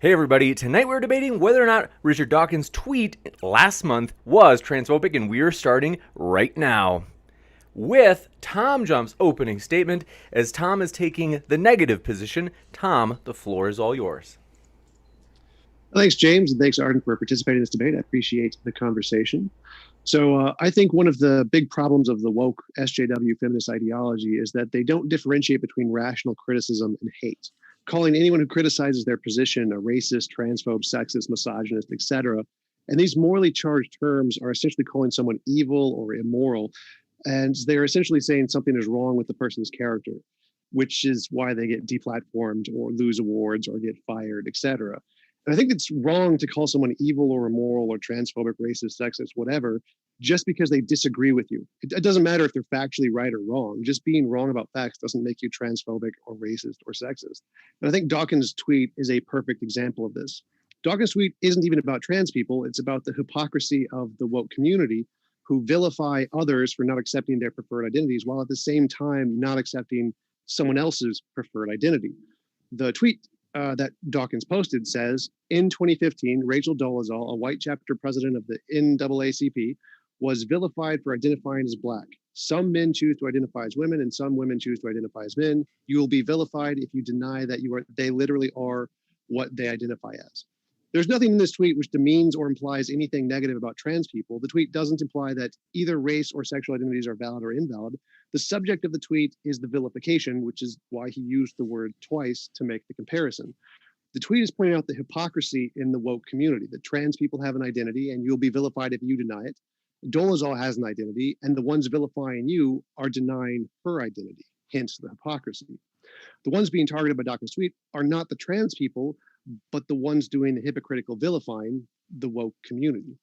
Hey everybody, tonight we're debating whether or not Richard Dawkins' tweet last month was transphobic, and we are starting right now with TJump's opening statement, as Tom is taking the negative position. Tom, the floor is all yours. Thanks, James, and thanks, Arden, for participating in this debate. I appreciate the conversation. So I think one of the big problems of the woke SJW feminist ideology is that they don't differentiate between rational criticism and hate, calling anyone who criticizes their position a racist, transphobe, sexist, misogynist, etc. And these morally charged terms are essentially calling someone evil or immoral, and they're essentially saying something is wrong with the person's character, which is why they get deplatformed or lose awards or get fired, etc. And I think it's wrong to call someone evil or immoral or transphobic, racist, sexist, whatever, just because they disagree with you. It doesn't matter if they're factually right or wrong. Just being wrong about facts doesn't make you transphobic or racist or sexist. And I think Dawkins' tweet is a perfect example of this. Dawkins' tweet isn't even about trans people. It's about the hypocrisy of the woke community who vilify others for not accepting their preferred identities while at the same time not accepting someone else's preferred identity. The tweet that Dawkins posted says, in 2015, Rachel Dolezal, a white chapter president of the NAACP, was vilified for identifying as Black. Some men choose to identify as women and some women choose to identify as men. You will be vilified if you deny that they literally are what they identify as. There's nothing in this tweet which demeans or implies anything negative about trans people. The tweet doesn't imply that either race or sexual identities are valid or invalid. The subject of the tweet is the vilification, which is why he used the word twice to make the comparison. The tweet is pointing out the hypocrisy in the woke community, that trans people have an identity and you'll be vilified if you deny it. Dolezal has an identity, and the ones vilifying you are denying her identity, hence the hypocrisy. The ones being targeted by Dawkins' tweet are not the trans people, but the ones doing the hypocritical vilifying, the woke community.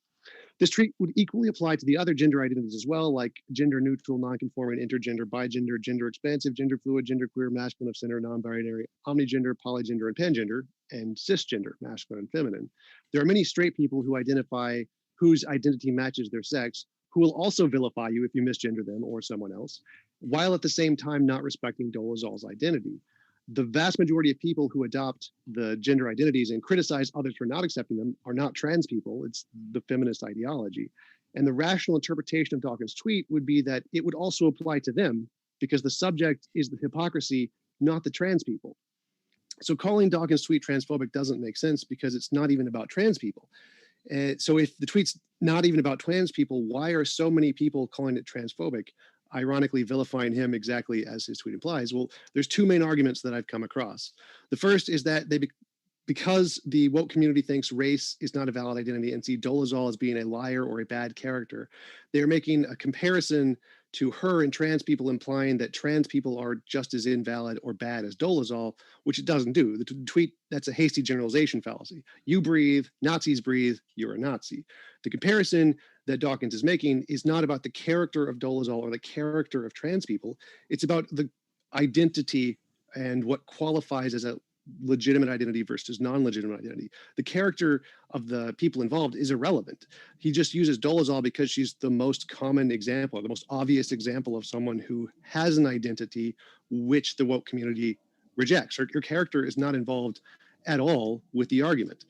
This tweet would equally apply to the other gender identities as well, like gender neutral, non-conforming, intergender, bigender, gender expansive, gender fluid, gender queer, masculine of center, non-binary, omnigender, polygender, and pangender, and cisgender, masculine and feminine. There are many straight people who identify whose identity matches their sex, who will also vilify you if you misgender them or someone else, while at the same time not respecting Dolezal's identity. The vast majority of people who adopt the gender identities and criticize others for not accepting them are not trans people. It's the feminist ideology. And the rational interpretation of Dawkins' tweet would be that it would also apply to them because the subject is the hypocrisy, not the trans people. So calling Dawkins' tweet transphobic doesn't make sense because it's not even about trans people. So if the tweet's not even about trans people, why are so many people calling it transphobic, ironically vilifying him exactly as his tweet implies? Well, there's two main arguments that I've come across. The first is that because the woke community thinks race is not a valid identity and see Dolezal as being a liar or a bad character, they're making a comparison to her and trans people, implying that trans people are just as invalid or bad as Dolezal, which it doesn't do. The tweet, that's a hasty generalization fallacy. You breathe, Nazis breathe, you're a Nazi. The comparison that Dawkins is making is not about the character of Dolezal or the character of trans people. It's about the identity and what qualifies as a legitimate identity versus non-legitimate identity. The character of the people involved is irrelevant. He just uses Dolezal because she's the most common example, the most obvious example of someone who has an identity which the woke community rejects. Her character is not involved at all with the argument.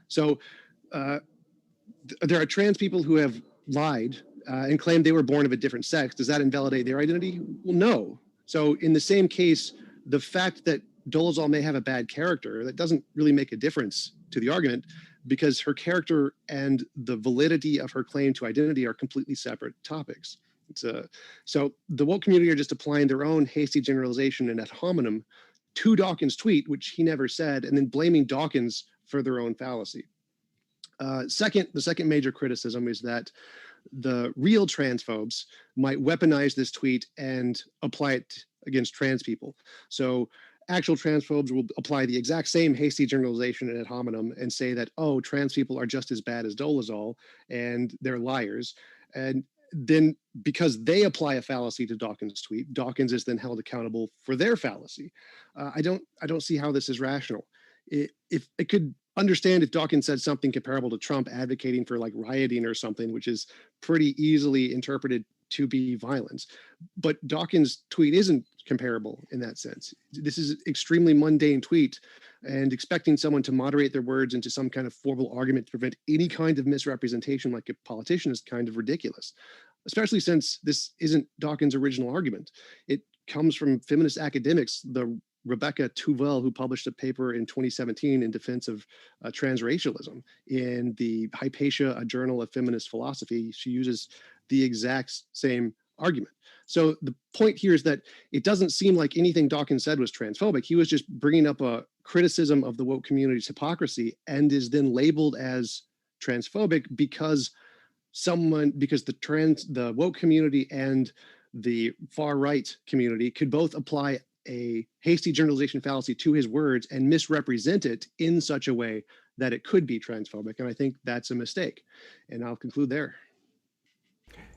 So there are trans people who have lied and claimed they were born of a different sex. Does that invalidate their identity? Well, no. So in the same case, the fact that Dolezal may have a bad character, that doesn't really make a difference to the argument because her character and the validity of her claim to identity are completely separate topics. So the woke community are just applying their own hasty generalization and ad hominem to Dawkins' tweet, which he never said, and then blaming Dawkins for their own fallacy. The second major criticism is that the real transphobes might weaponize this tweet and apply it against trans people. So actual transphobes will apply the exact same hasty generalization and ad hominem and say that, oh, trans people are just as bad as Dolezal and they're liars. And then because they apply a fallacy to Dawkins' tweet, Dawkins is then held accountable for their fallacy. I don't see how this is rational. If it could understand if Dawkins said something comparable to Trump advocating for like rioting or something, which is pretty easily interpreted to be violence. But Dawkins' tweet isn't comparable in that sense. This is an extremely mundane tweet, and expecting someone to moderate their words into some kind of formal argument to prevent any kind of misrepresentation like a politician is kind of ridiculous, especially since this isn't Dawkins' original argument. It comes from feminist academics, the Rebecca Tuvel, who published a paper in 2017 in defense of transracialism in the Hypatia, a journal of feminist philosophy. She uses the exact same argument. So the point here is that it doesn't seem like anything Dawkins said was transphobic. He was just bringing up a criticism of the woke community's hypocrisy and is then labeled as transphobic because the woke community and the far right community could both apply a hasty generalization fallacy to his words and misrepresent it in such a way that it could be transphobic. And I think that's a mistake. And I'll conclude there.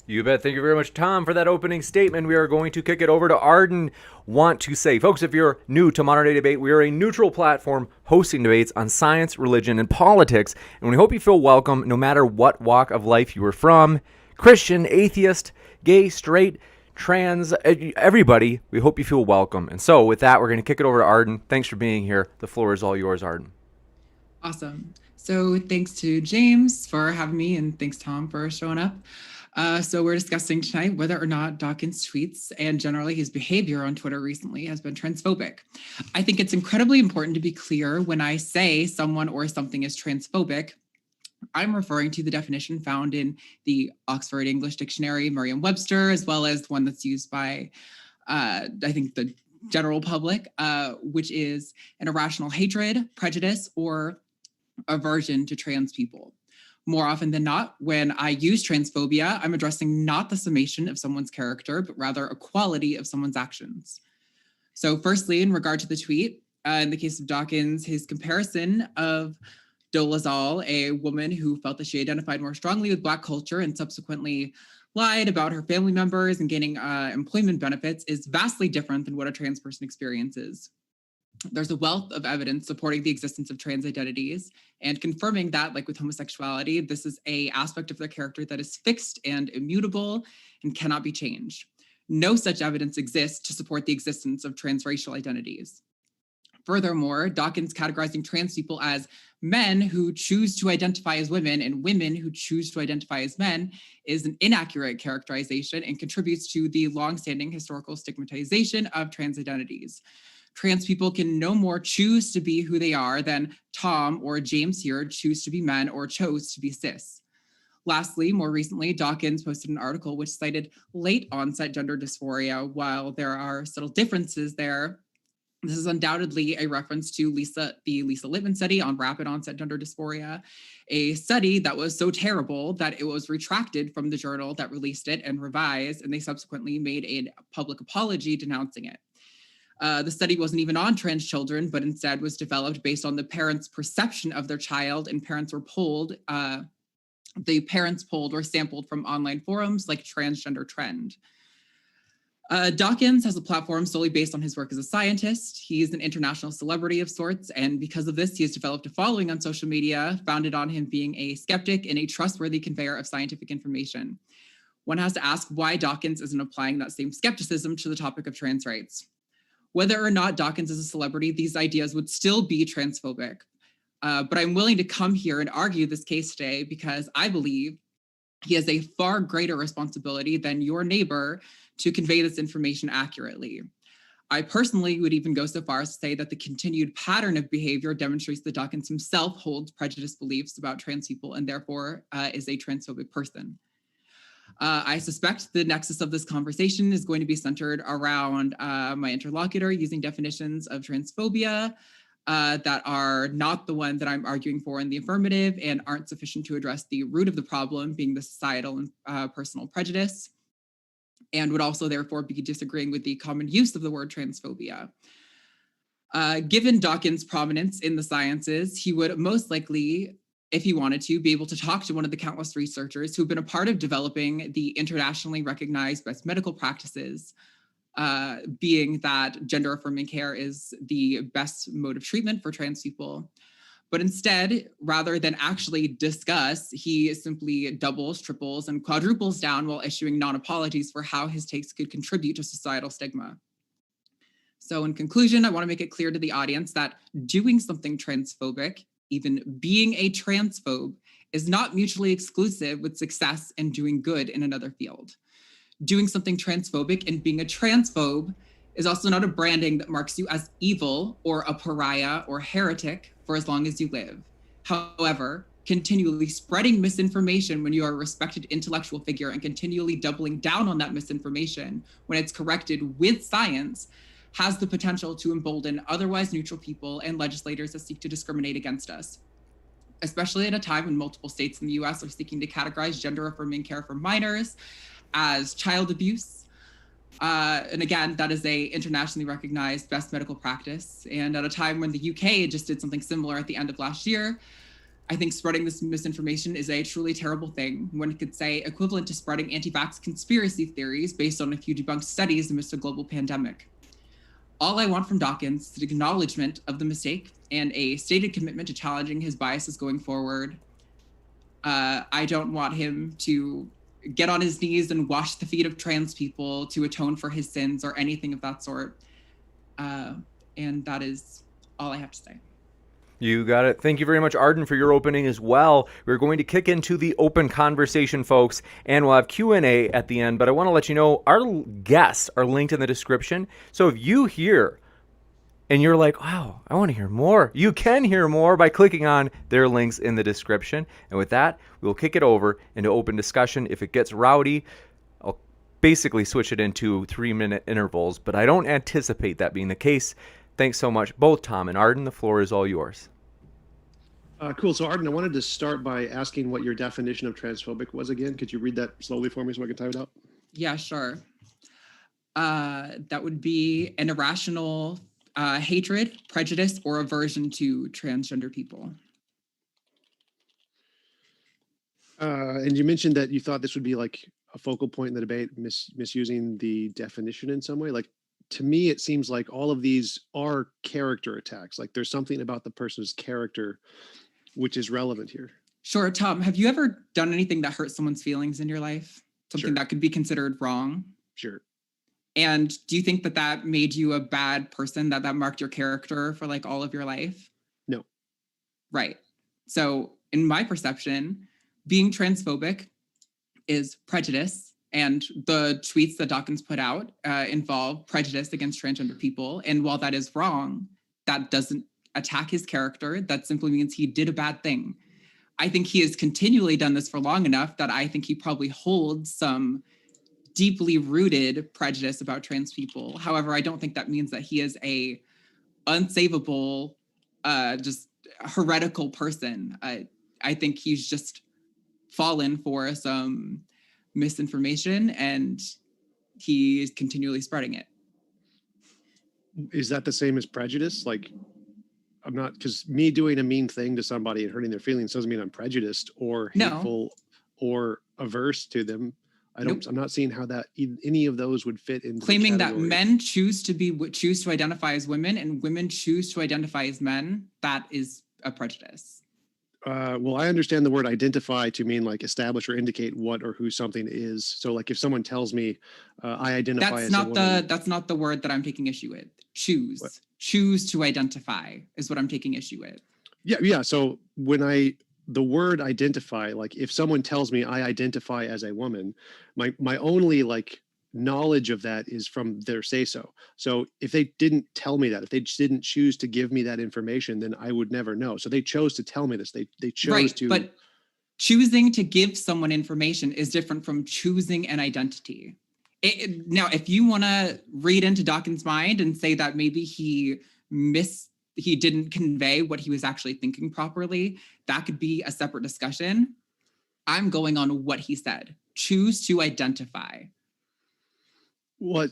You bet. Thank you very much, Tom, for that opening statement. We are going to kick it over to Arden. Want to say, folks, if you're new to Modern Day Debate, we are a neutral platform hosting debates on science, religion, and politics. And we hope you feel welcome no matter what walk of life you are from. Christian, atheist, gay, straight, trans, everybody, we hope you feel welcome. And so with that, we're going to kick it over to Arden. Thanks for being here. The floor is all yours, Arden. Awesome. So thanks to James for having me, and thanks, Tom, for showing up. So we're discussing tonight whether or not Dawkins' tweets and generally his behavior on Twitter recently has been transphobic. I think it's incredibly important to be clear when I say someone or something is transphobic. I'm referring to the definition found in the Oxford English Dictionary, Merriam-Webster, as well as one that's used by, I think, the general public, which is an irrational hatred, prejudice, or aversion to trans people. More often than not, when I use transphobia, I'm addressing not the summation of someone's character, but rather a quality of someone's actions. So firstly, in regard to the tweet, in the case of Dawkins, his comparison of Dolezal, a woman who felt that she identified more strongly with Black culture and subsequently lied about her family members and gaining employment benefits, is vastly different than what a trans person experiences. There's a wealth of evidence supporting the existence of trans identities and confirming that, like with homosexuality, this is an aspect of their character that is fixed and immutable and cannot be changed. No such evidence exists to support the existence of transracial identities. Furthermore, Dawkins categorizing trans people as men who choose to identify as women and women who choose to identify as men is an inaccurate characterization and contributes to the longstanding historical stigmatization of trans identities. Trans people can no more choose to be who they are than Tom or James here choose to be men or chose to be cis. Lastly, more recently, Dawkins posted an article which cited late onset gender dysphoria. While there are subtle differences there, this is undoubtedly a reference to the Lisa Littman study on rapid onset gender dysphoria, a study that was so terrible that it was retracted from the journal that released it and revised, and they subsequently made a public apology denouncing it. The study wasn't even on trans children, but instead was developed based on the parents' perception of their child, and parents were polled. The parents polled were sampled from online forums like Transgender Trend. Dawkins has a platform solely based on his work as a scientist. He's an international celebrity of sorts, and because of this, he has developed a following on social media founded on him being a skeptic and a trustworthy conveyor of scientific information. One has to ask why Dawkins isn't applying that same skepticism to the topic of trans rights. Whether or not Dawkins is a celebrity, these ideas would still be transphobic. But I'm willing to come here and argue this case today because I believe he has a far greater responsibility than your neighbor to convey this information accurately. I personally would even go so far as to say that the continued pattern of behavior demonstrates that Dawkins himself holds prejudiced beliefs about trans people and therefore is a transphobic person. I suspect the nexus of this conversation is going to be centered around my interlocutor using definitions of transphobia that are not the one that I'm arguing for in the affirmative and aren't sufficient to address the root of the problem, being the societal and personal prejudice, and would also therefore be disagreeing with the common use of the word transphobia. Given Dawkins' prominence in the sciences, he would most likely, if he wanted to, be able to talk to one of the countless researchers who've been a part of developing the internationally recognized best medical practices, being that gender-affirming care is the best mode of treatment for trans people. But instead, rather than actually discuss, he simply doubles, triples, and quadruples down while issuing non-apologies for how his takes could contribute to societal stigma. So in conclusion, I want to make it clear to the audience that doing something transphobic, even being a transphobe, is not mutually exclusive with success and doing good in another field. Doing something transphobic and being a transphobe is also not a branding that marks you as evil or a pariah or heretic for as long as you live. However, continually spreading misinformation when you are a respected intellectual figure and continually doubling down on that misinformation when it's corrected with science has the potential to embolden otherwise neutral people and legislators that seek to discriminate against us, especially at a time when multiple states in the US are seeking to categorize gender-affirming care for minors as child abuse. And again, that is a internationally recognized best medical practice. And at a time when the UK just did something similar at the end of last year, I think spreading this misinformation is a truly terrible thing. One could say equivalent to spreading anti-vax conspiracy theories based on a few debunked studies amidst a global pandemic. All I want from Dawkins is an acknowledgement of the mistake and a stated commitment to challenging his biases going forward. I don't want him to get on his knees and wash the feet of trans people to atone for his sins or anything of that sort. And that is all I have to say. You got it. Thank you very much, Arden, for your opening as well. We're going to kick into the open conversation, folks, and we'll have Q&A at the end. But I want to let you know our guests are linked in the description. So if you hear and you're like, wow, I want to hear more, you can hear more by clicking on their links in the description. And with that, we'll kick it over into open discussion. If it gets rowdy, I'll basically switch it into 3-minute intervals, but I don't anticipate that being the case. Thanks so much, both Tom and Arden. The floor is all yours. Cool. So, Arden, I wanted to start by asking what your definition of transphobic was again. Could you read that slowly for me so I can type it out? Yeah, sure. That would be an irrational hatred, prejudice, or aversion to transgender people. And you mentioned that you thought this would be like a focal point in the debate, misusing the definition in some way. Like, to me, it seems like all of these are character attacks. Like there's something about the person's character which is relevant here. Sure. Tom, have you ever done anything that hurt someone's feelings in your life? Something Sure. that could be considered wrong? Sure. And do you think that that made you a bad person, that marked your character for like all of your life? No. Right. So in my perception, being transphobic is prejudice. And the tweets that Dawkins put out involve prejudice against transgender people. And while that is wrong, that doesn't attack his character. That simply means he did a bad thing. I think he has continually done this for long enough that I think he probably holds some deeply rooted prejudice about trans people. However, I don't think that means that he is a unsavable, just heretical person. I think he's just fallen for some misinformation and he is continually spreading it. Is that the same as prejudice? Like, I'm not, because me doing a mean thing to somebody and hurting their feelings doesn't mean I'm prejudiced or hateful or averse to them. Nope. I'm not seeing how that any of those would fit into claiming that men choose to identify as women and women choose to identify as men. That is a prejudice. Well, I understand the word identify to mean like establish or indicate what or who something is. So like if someone tells me I identify as a woman. That's not the word that I'm taking issue with. Choose. What? Choose to identify is what I'm taking issue with. Yeah. So when the word identify, like if someone tells me I identify as a woman, my only like knowledge of that is from their say so. So if they didn't tell me that, if they didn't choose to give me that information, then I would never know. So they chose to tell me this. They chose right, to. But choosing to give someone information is different from choosing an identity. Now, if you want to read into Dawkins' mind and say that maybe he didn't convey what he was actually thinking properly, that could be a separate discussion. I'm going on what he said. Choose to identify. Well,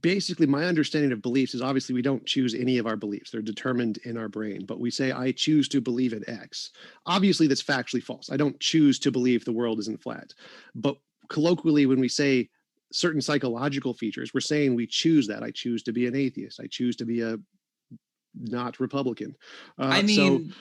basically, my understanding of beliefs is obviously we don't choose any of our beliefs. They're determined in our brain. But we say, I choose to believe in X. Obviously, that's factually false. I don't choose to believe the world isn't flat. But colloquially, when we say certain psychological features, we're saying we choose that. I choose to be an atheist. I choose to be a not Republican. I mean,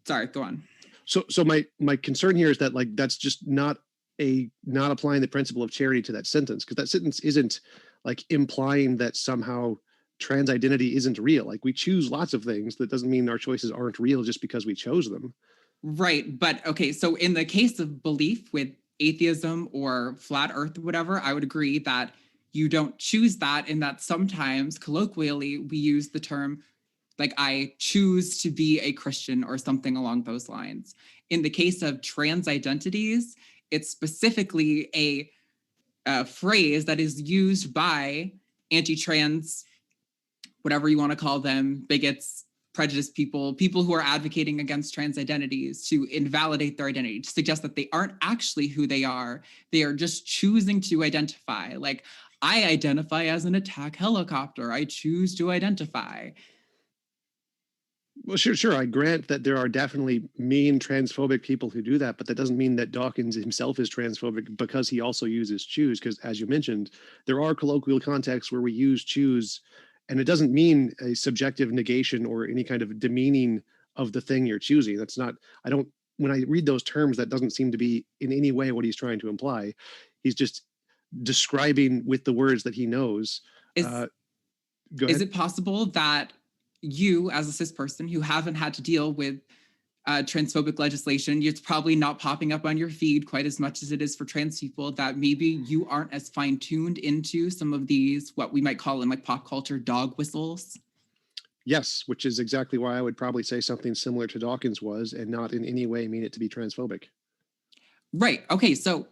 Sorry, go on. So my concern here is that like that's just not applying the principle of charity to that sentence, because that sentence isn't like implying that somehow trans identity isn't real. Like we choose lots of things. That doesn't mean our choices aren't real just because we chose them. Right. But okay, so in the case of belief with atheism or flat earth or whatever, I would agree that you don't choose that, and that sometimes colloquially we use the term like I choose to be a Christian or something along those lines. In the case of trans identities, it's specifically a phrase that is used by anti-trans, whatever you want to call them, bigots, prejudiced people who are advocating against trans identities, to invalidate their identity, to suggest that they aren't actually who they are. They are just choosing to identify. Like, I identify as an attack helicopter. I choose to identify. Well, sure. I grant that there are definitely mean transphobic people who do that, but that doesn't mean that Dawkins himself is transphobic because he also uses choose. Because as you mentioned, there are colloquial contexts where we use choose, and it doesn't mean a subjective negation or any kind of demeaning of the thing you're choosing. That's not, when I read those terms, that doesn't seem to be in any way what he's trying to imply. He's just describing with the words that he knows. Is, Go ahead. Is it possible that you, as a cis person who haven't had to deal with transphobic legislation, it's probably not popping up on your feed quite as much as it is for trans people, that maybe you aren't as fine-tuned into some of these, what we might call in like pop culture, dog whistles? Yes, which is exactly why I would probably say something similar to Dawkins was, and not in any way mean it to be transphobic. Right. Okay. So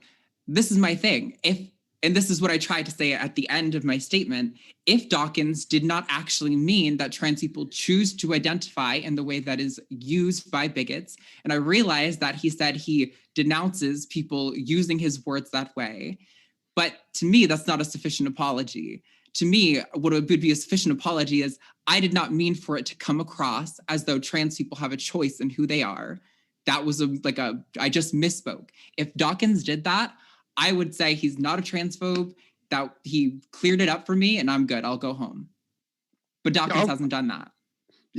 this is my thing. And this is what I tried to say at the end of my statement, if Dawkins did not actually mean that trans people choose to identify in the way that is used by bigots, and I realized that he said he denounces people using his words that way, but to me, that's not a sufficient apology. To me, what would be a sufficient apology is I did not mean for it to come across as though trans people have a choice in who they are. That was I just misspoke. If Dawkins did that, I would say he's not a transphobe, that he cleared it up for me, and I'm good. I'll go home. But Dawkins hasn't done that.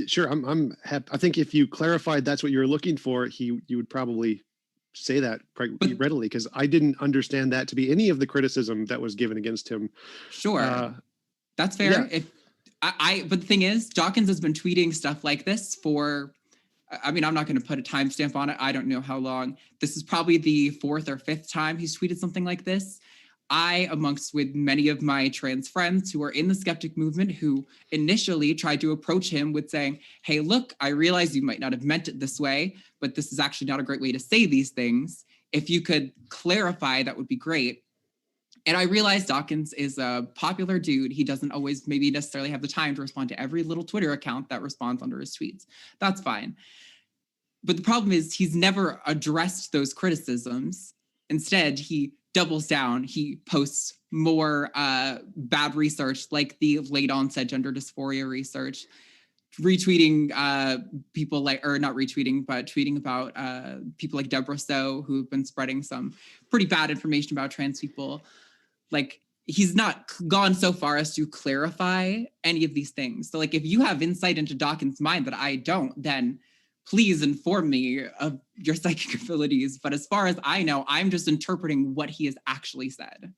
Sure, I'm happy. I think if you clarified that's what you were looking for, you would probably say that quite readily, because I didn't understand that to be any of the criticism that was given against him. Sure, that's fair. Yeah. But the thing is, Dawkins has been tweeting stuff like this for, I mean, I'm not going to put a timestamp on it. I don't know how long. This is probably the 4th or 5th time he's tweeted something like this. I, amongst with many of my trans friends who are in the skeptic movement, who initially tried to approach him with saying, hey, look, I realize you might not have meant it this way, but this is actually not a great way to say these things. If you could clarify, that would be great. And I realize Dawkins is a popular dude. He doesn't always maybe necessarily have the time to respond to every little Twitter account that responds under his tweets. That's fine. But the problem is he's never addressed those criticisms. Instead, he doubles down. He posts more bad research, like the late onset gender dysphoria research, retweeting people like, or not retweeting, but tweeting about people like Deborah Soh, who've been spreading some pretty bad information about trans people. Like, he's not gone so far as to clarify any of these things. So like, if you have insight into Dawkins' mind that I don't, then please inform me of your psychic abilities. But as far as I know, I'm just interpreting what he has actually said.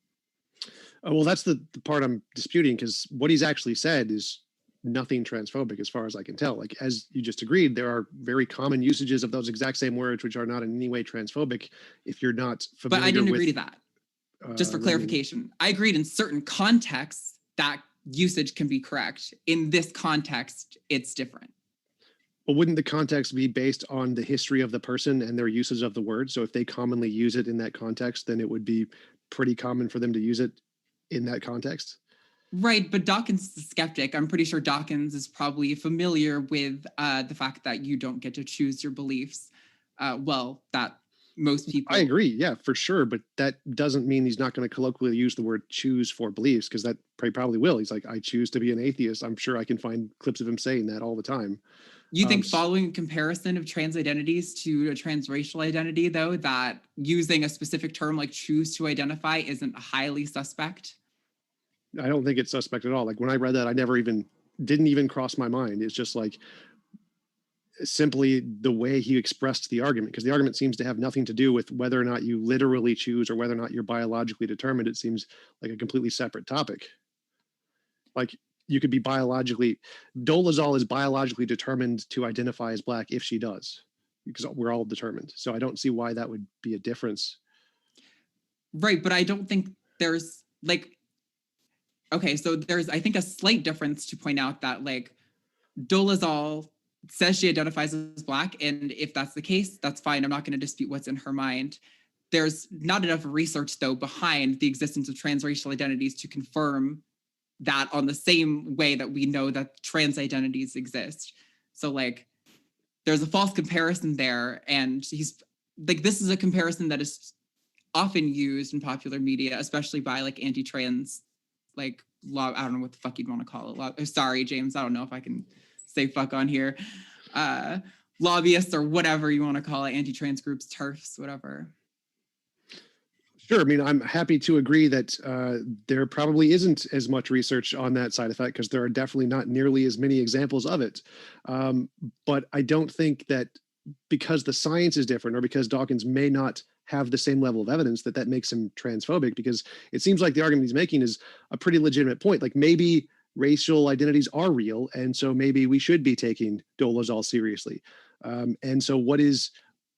Well, that's the part I'm disputing, because what he's actually said is nothing transphobic as far as I can tell. Like, as you just agreed, there are very common usages of those exact same words which are not in any way transphobic if you're not familiar with... But I didn't agree to that. Just for clarification, I agreed in certain contexts that usage can be correct. In this context, it's different. Well, wouldn't the context be based on the history of the person and their usage of the word? So if they commonly use it in that context, then it would be pretty common for them to use it in that context. Right, but Dawkins is a skeptic. I'm pretty sure Dawkins is probably familiar with the fact that you don't get to choose your beliefs. That most people... I agree, yeah, for sure, but that doesn't mean he's not going to colloquially use the word choose for beliefs, because that probably will. He's like, I choose to be an atheist. I'm sure I can find clips of him saying that all the time. You think following a comparison of trans identities to a transracial identity, though, that using a specific term like choose to identify isn't highly suspect? I don't think it's suspect at all. Like, when I read that, I didn't even cross my mind. It's just like, simply the way he expressed the argument, because the argument seems to have nothing to do with whether or not you literally choose or whether or not you're biologically determined. It seems like a completely separate topic. Like, you could be biologically, Dolezal is biologically determined to identify as Black if she does, because we're all determined. So I don't see why that would be a difference. Right, but I don't think there's like, okay, so there's, I think, a slight difference to point out that like Dolezal says she identifies as Black, and if that's the case, that's fine. I'm not going to dispute what's in her mind. There's not enough research, though, behind the existence of transracial identities to confirm that on the same way that we know that trans identities exist. So like, there's a false comparison there, and he's like, this is a comparison that is often used in popular media, especially by like anti-trans, like law. I don't know what the fuck you'd want to call it. Sorry, James, I don't know if I can say fuck on here. Lobbyists or whatever you want to call it, anti-trans groups, TERFs, whatever. Sure. I mean, I'm happy to agree that there probably isn't as much research on that side effect, because there are definitely not nearly as many examples of it. But I don't think that because the science is different, or because Dawkins may not have the same level of evidence, that makes him transphobic, because it seems like the argument he's making is a pretty legitimate point. Like, maybe racial identities are real, and so maybe we should be taking Dolezal seriously. And so what is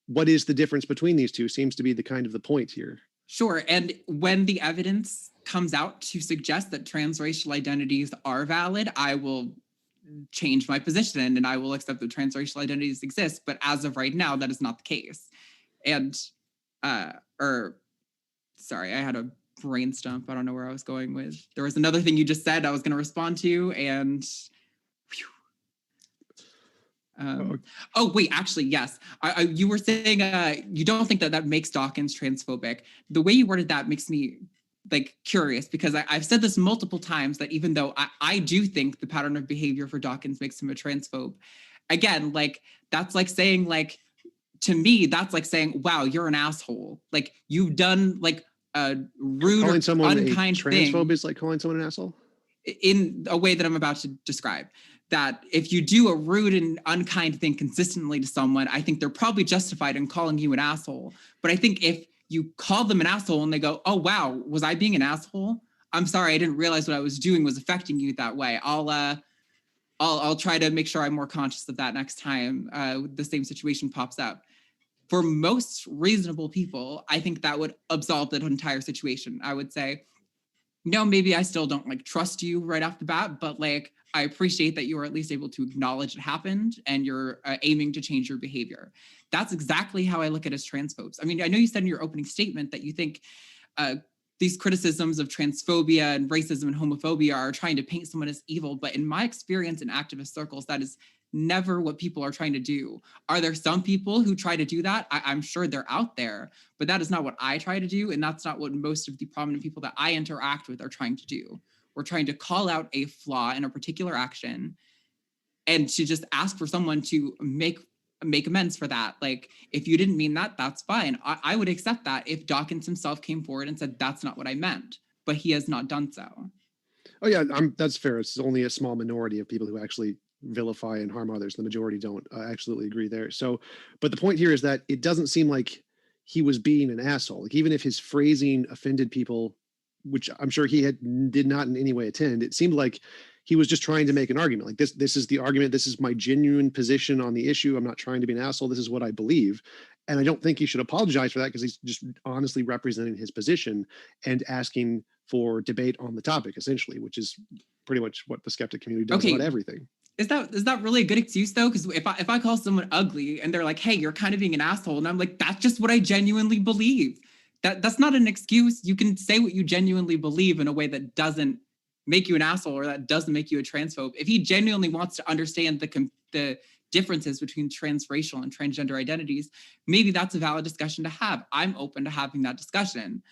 the difference between these two seems to be the kind of the point here. Sure. And when the evidence comes out to suggest that transracial identities are valid, I will change my position and I will accept that transracial identities exist. But as of right now, that is not the case. And, sorry, I had a brain stump. I don't know where I was going with. There was another thing you just said I was going to respond to, and oh wait, actually, yes. You were saying you don't think that makes Dawkins transphobic. The way you worded that makes me like curious, because I've said this multiple times, that even though I do think the pattern of behavior for Dawkins makes him a transphobe, again, like that's like saying, like, to me, that's like saying, wow, you're an asshole. Like, you've done like a rude or unkind thing. Transphobe is like calling someone an asshole? In a way that I'm about to describe. That if you do a rude and unkind thing consistently to someone, I think they're probably justified in calling you an asshole. But I think if you call them an asshole and they go, oh, wow, was I being an asshole? I'm sorry, I didn't realize what I was doing was affecting you that way. I'll try to make sure I'm more conscious of that next time the same situation pops up. For most reasonable people, I think that would absolve that entire situation. I would say, no, maybe I still don't like trust you right off the bat, but like, I appreciate that you are at least able to acknowledge it happened and you're aiming to change your behavior. That's exactly how I look at it as transphobes. I mean, I know you said in your opening statement that you think these criticisms of transphobia and racism and homophobia are trying to paint someone as evil, but in my experience in activist circles, that is never what people are trying to do. Are there some people who try to do that? I'm sure they're out there, but that is not what I try to do. And that's not what most of the prominent people that I interact with are trying to do. We're trying to call out a flaw in a particular action and to just ask for someone to make amends for that. Like, if you didn't mean that, that's fine. I would accept that if Dawkins himself came forward and said, that's not what I meant, but he has not done so. Oh yeah, that's fair. It's only a small minority of people who actually vilify and harm others. The majority don't. I absolutely agree there. So, but the point here is that it doesn't seem like he was being an asshole. Like, even if his phrasing offended people, which I'm sure he did not in any way intend, it seemed like he was just trying to make an argument. Like, this is the argument. This is my genuine position on the issue. I'm not trying to be an asshole. This is what I believe. And I don't think he should apologize for that, because he's just honestly representing his position and asking for debate on the topic, essentially, which is pretty much what the skeptic community does about everything. Is that really a good excuse, though? Because if I call someone ugly and they're like, hey, you're kind of being an asshole, and I'm like, that's just what I genuinely believe. That's not an excuse. You can say what you genuinely believe in a way that doesn't make you an asshole or that doesn't make you a transphobe. If he genuinely wants to understand the differences between transracial and transgender identities, maybe that's a valid discussion to have. I'm open to having that discussion.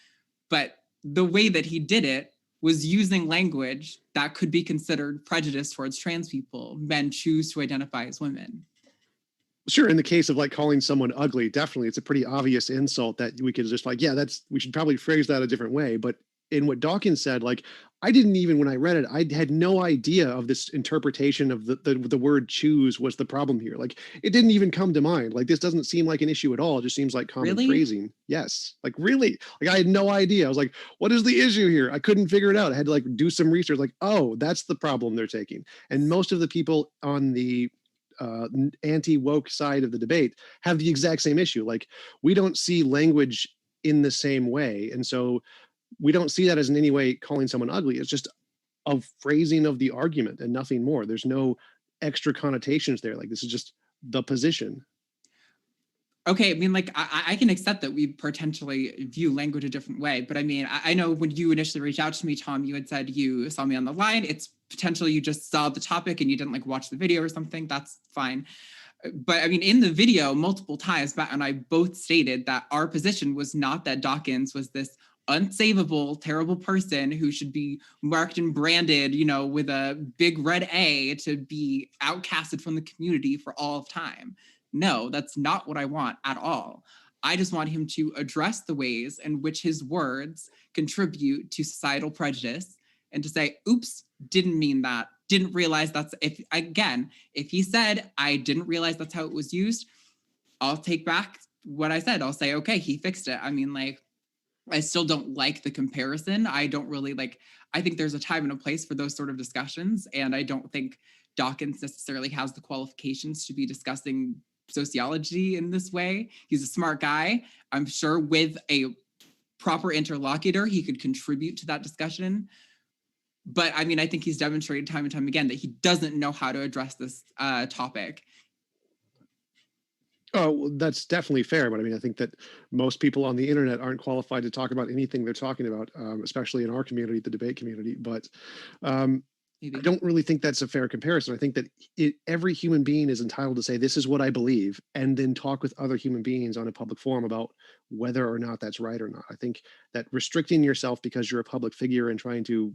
But the way that he did it was using language that could be considered prejudice towards trans people. Men choose to identify as women. Sure, in the case of like calling someone ugly, definitely it's a pretty obvious insult that we could just like, yeah, we should probably phrase that a different way. But in what Dawkins said, like, I didn't even, when I read it, I had no idea of this interpretation of the word choose was the problem here. Like, it didn't even come to mind. Like, this doesn't seem like an issue at all. It just seems like common Really? phrasing. Yes. Like, really? Like, I had no idea. I was like, what is the issue here? I couldn't figure it out. I had to like do some research, like, oh, that's the problem they're taking. And most of the people on the anti-woke side of the debate have the exact same issue. Like, we don't see language in the same way. And so we don't see that as in any way calling someone ugly. It's just a phrasing of the argument and nothing more. There's no extra connotations there. Like, this is just the position. Okay, I mean, like, I can accept that we potentially view language a different way, but I mean, I know when you initially reached out to me, Tom, you had said you saw me on the line. It's potentially you just saw the topic and you didn't like watch the video or something. That's fine. But I mean, in the video, multiple times, Matt and I both stated that our position was not that Dawkins was this unsavable, terrible person who should be marked and branded, you know, with a big red A to be outcasted from the community for all of time. No, that's not what I want at all. I just want him to address the ways in which his words contribute to societal prejudice and to say, oops, didn't mean that. Didn't realize that's, if he said, I didn't realize that's how it was used, I'll take back what I said. I'll say, okay, he fixed it. I mean, like, I still don't like the comparison. I don't really like, I think there's a time and a place for those sort of discussions. And I don't think Dawkins necessarily has the qualifications to be discussing sociology in this way. He's a smart guy. I'm sure with a proper interlocutor, he could contribute to that discussion. But I mean, I think he's demonstrated time and time again that he doesn't know how to address this topic. Oh, well, that's definitely fair. But I mean, I think that most people on the internet aren't qualified to talk about anything they're talking about, especially in our community, the debate community. But I don't really think that's a fair comparison. I think that every human being is entitled to say, this is what I believe, and then talk with other human beings on a public forum about whether or not that's right or not. I think that restricting yourself because you're a public figure and trying to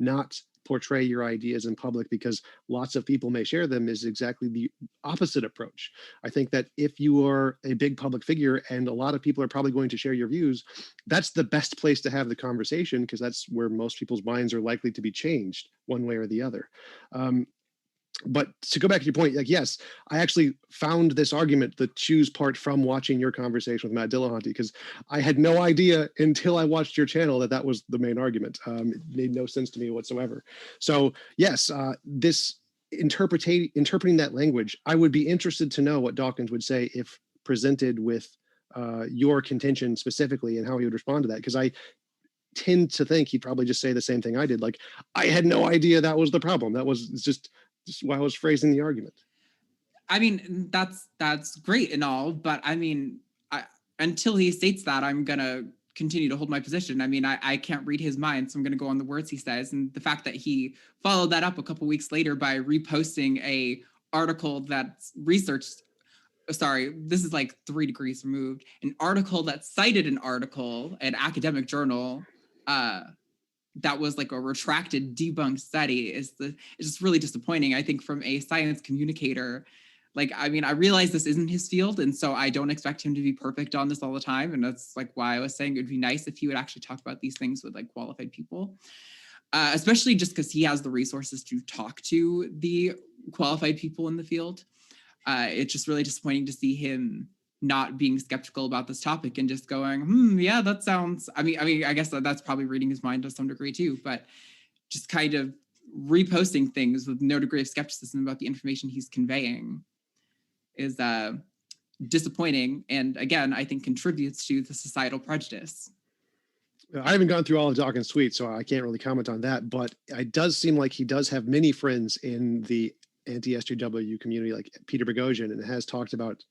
not portray your ideas in public because lots of people may share them is exactly the opposite approach. I think that if you are a big public figure and a lot of people are probably going to share your views, that's the best place to have the conversation because that's where most people's minds are likely to be changed one way or the other. But to go back to your point, like, yes, I actually found this argument, the choose part, from watching your conversation with Matt Dillahunty, because I had no idea until I watched your channel that that was the main argument. It made no sense to me whatsoever. So yes, this interpreting that language, I would be interested to know what Dawkins would say if presented with your contention specifically and how he would respond to that, because I tend to think he'd probably just say the same thing I did. Like, I had no idea that was the problem. That was just why I was phrasing the argument. I mean, that's great and all, but I mean, until he states that, I'm gonna continue to hold my position. I mean, I can't read his mind, so I'm gonna go on the words he says. And the fact that he followed that up a couple weeks later by reposting a article that's researched, sorry, this is like 3 degrees removed, an article that cited an article, an academic journal, that was like a retracted, debunked study it's just really disappointing. I think from a science communicator, like, I mean, I realize this isn't his field, and so I don't expect him to be perfect on this all the time. And that's like why I was saying it would be nice if he would actually talk about these things with like qualified people, especially just because he has the resources to talk to the qualified people in the field. It's just really disappointing to see him not being skeptical about this topic and just going, yeah, that sounds, I mean, I guess that's probably reading his mind to some degree too, but just kind of reposting things with no degree of skepticism about the information he's conveying is disappointing. And again, I think contributes to the societal prejudice. I haven't gone through all of Dawkins' tweets, so I can't really comment on that, but it does seem like he does have many friends in the anti-SJW community, like Peter Boghossian, and has talked about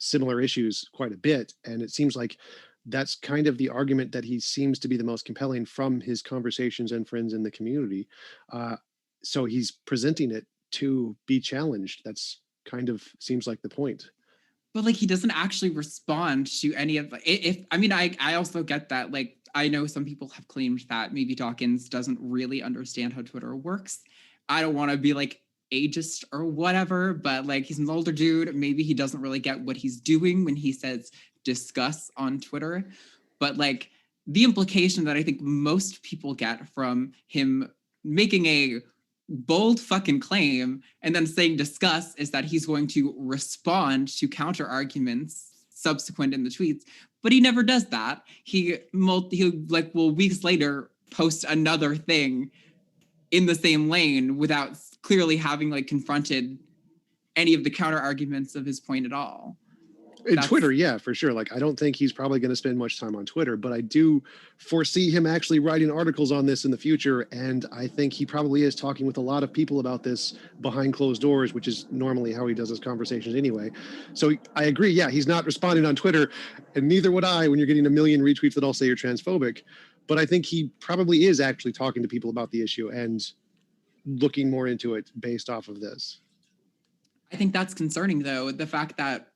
similar issues quite a bit. And it seems like that's kind of the argument that he seems to be the most compelling from his conversations and friends in the community. So he's presenting it to be challenged. That's kind of seems like the point. But like, he doesn't actually respond to any of if I mean, I also get that. Like, I know some people have claimed that maybe Dawkins doesn't really understand how Twitter works. I don't want to be like ageist or whatever, but like, he's an older dude. Maybe he doesn't really get what he's doing when he says discuss on Twitter. But like, the implication that I think most people get from him making a bold fucking claim and then saying discuss is that he's going to respond to counter arguments subsequent in the tweets, but he never does that. He will weeks later post another thing in the same lane without clearly having like confronted any of the counter arguments of his point at all. Twitter, yeah, for sure. Like, I don't think he's probably going to spend much time on Twitter, but I do foresee him actually writing articles on this in the future. And I think he probably is talking with a lot of people about this behind closed doors, which is normally how he does his conversations anyway. So I agree. Yeah, he's not responding on Twitter, and neither would I when you're getting a million retweets that all say you're transphobic. But I think he probably is actually talking to people about the issue and looking more into it based off of this. I think that's concerning, though, the fact that,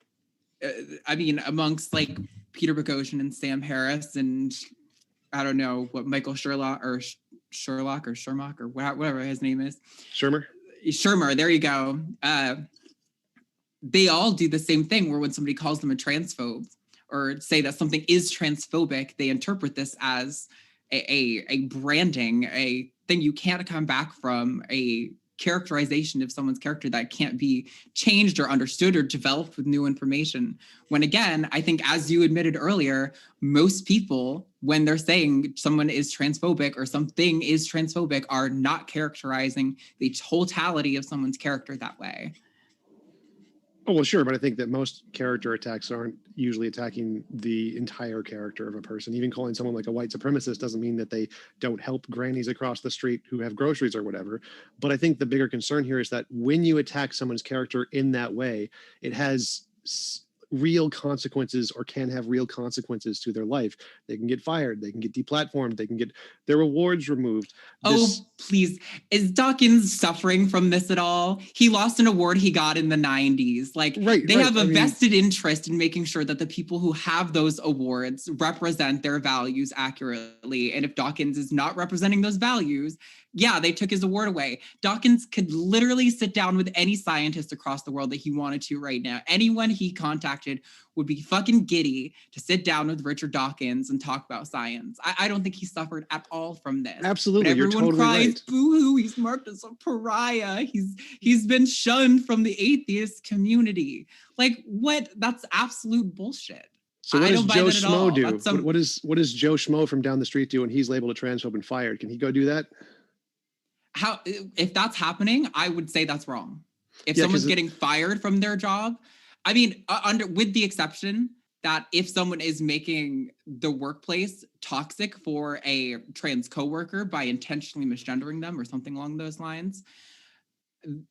I mean, amongst like Peter Boghossian and Sam Harris and I don't know what Michael Sherlock or whatever his name is. Shermer, there you go. They all do the same thing where when somebody calls them a transphobe or say that something is transphobic, they interpret this as a branding, a thing you can't come back from, a characterization of someone's character that can't be changed or understood or developed with new information. When again, I think as you admitted earlier, most people, when they're saying someone is transphobic or something is transphobic, are not characterizing the totality of someone's character that way. Oh, well, sure, but I think that most character attacks aren't usually attacking the entire character of a person. Even calling someone like a white supremacist doesn't mean that they don't help grannies across the street who have groceries or whatever. But I think the bigger concern here is that when you attack someone's character in that way, it has real consequences or can have real consequences to their life. They can get fired, they can get deplatformed, they can get their rewards removed. Please. Is Dawkins suffering from this at all? He lost an award he got in the 90s. Like, they have a vested interest in making sure that the people who have those awards represent their values accurately. And if Dawkins is not representing those values, yeah, they took his award away. Dawkins could literally sit down with any scientist across the world that he wanted to right now. Anyone he contacted would be fucking giddy to sit down with Richard Dawkins and talk about science. I don't think he suffered at all from this. Absolutely, but everyone cries, right. boo-hoo, he's marked as a pariah. He's been shunned from the atheist community. Like, what? That's absolute bullshit. So what does Joe Schmo do? What does Joe Schmo from down the street do when he's labeled a transphobe and fired? Can he go do that? If that's happening, I would say that's wrong. If someone's getting fired from their job, I mean, with the exception that if someone is making the workplace toxic for a trans coworker by intentionally misgendering them or something along those lines,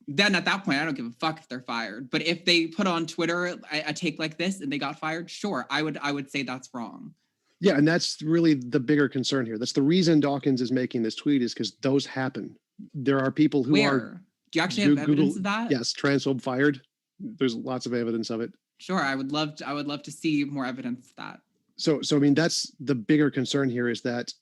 then at that point, I don't give a fuck if they're fired. But if they put on Twitter a take like this and they got fired, sure, I would say that's wrong. Yeah, and that's really the bigger concern here. That's the reason Dawkins is making this tweet, is because those happen. There are people who are. Do you actually have evidence of that? Yes, transphobe fired. There's lots of evidence of it. Sure, I would love to see more evidence of that. So I mean, that's the bigger concern here, is that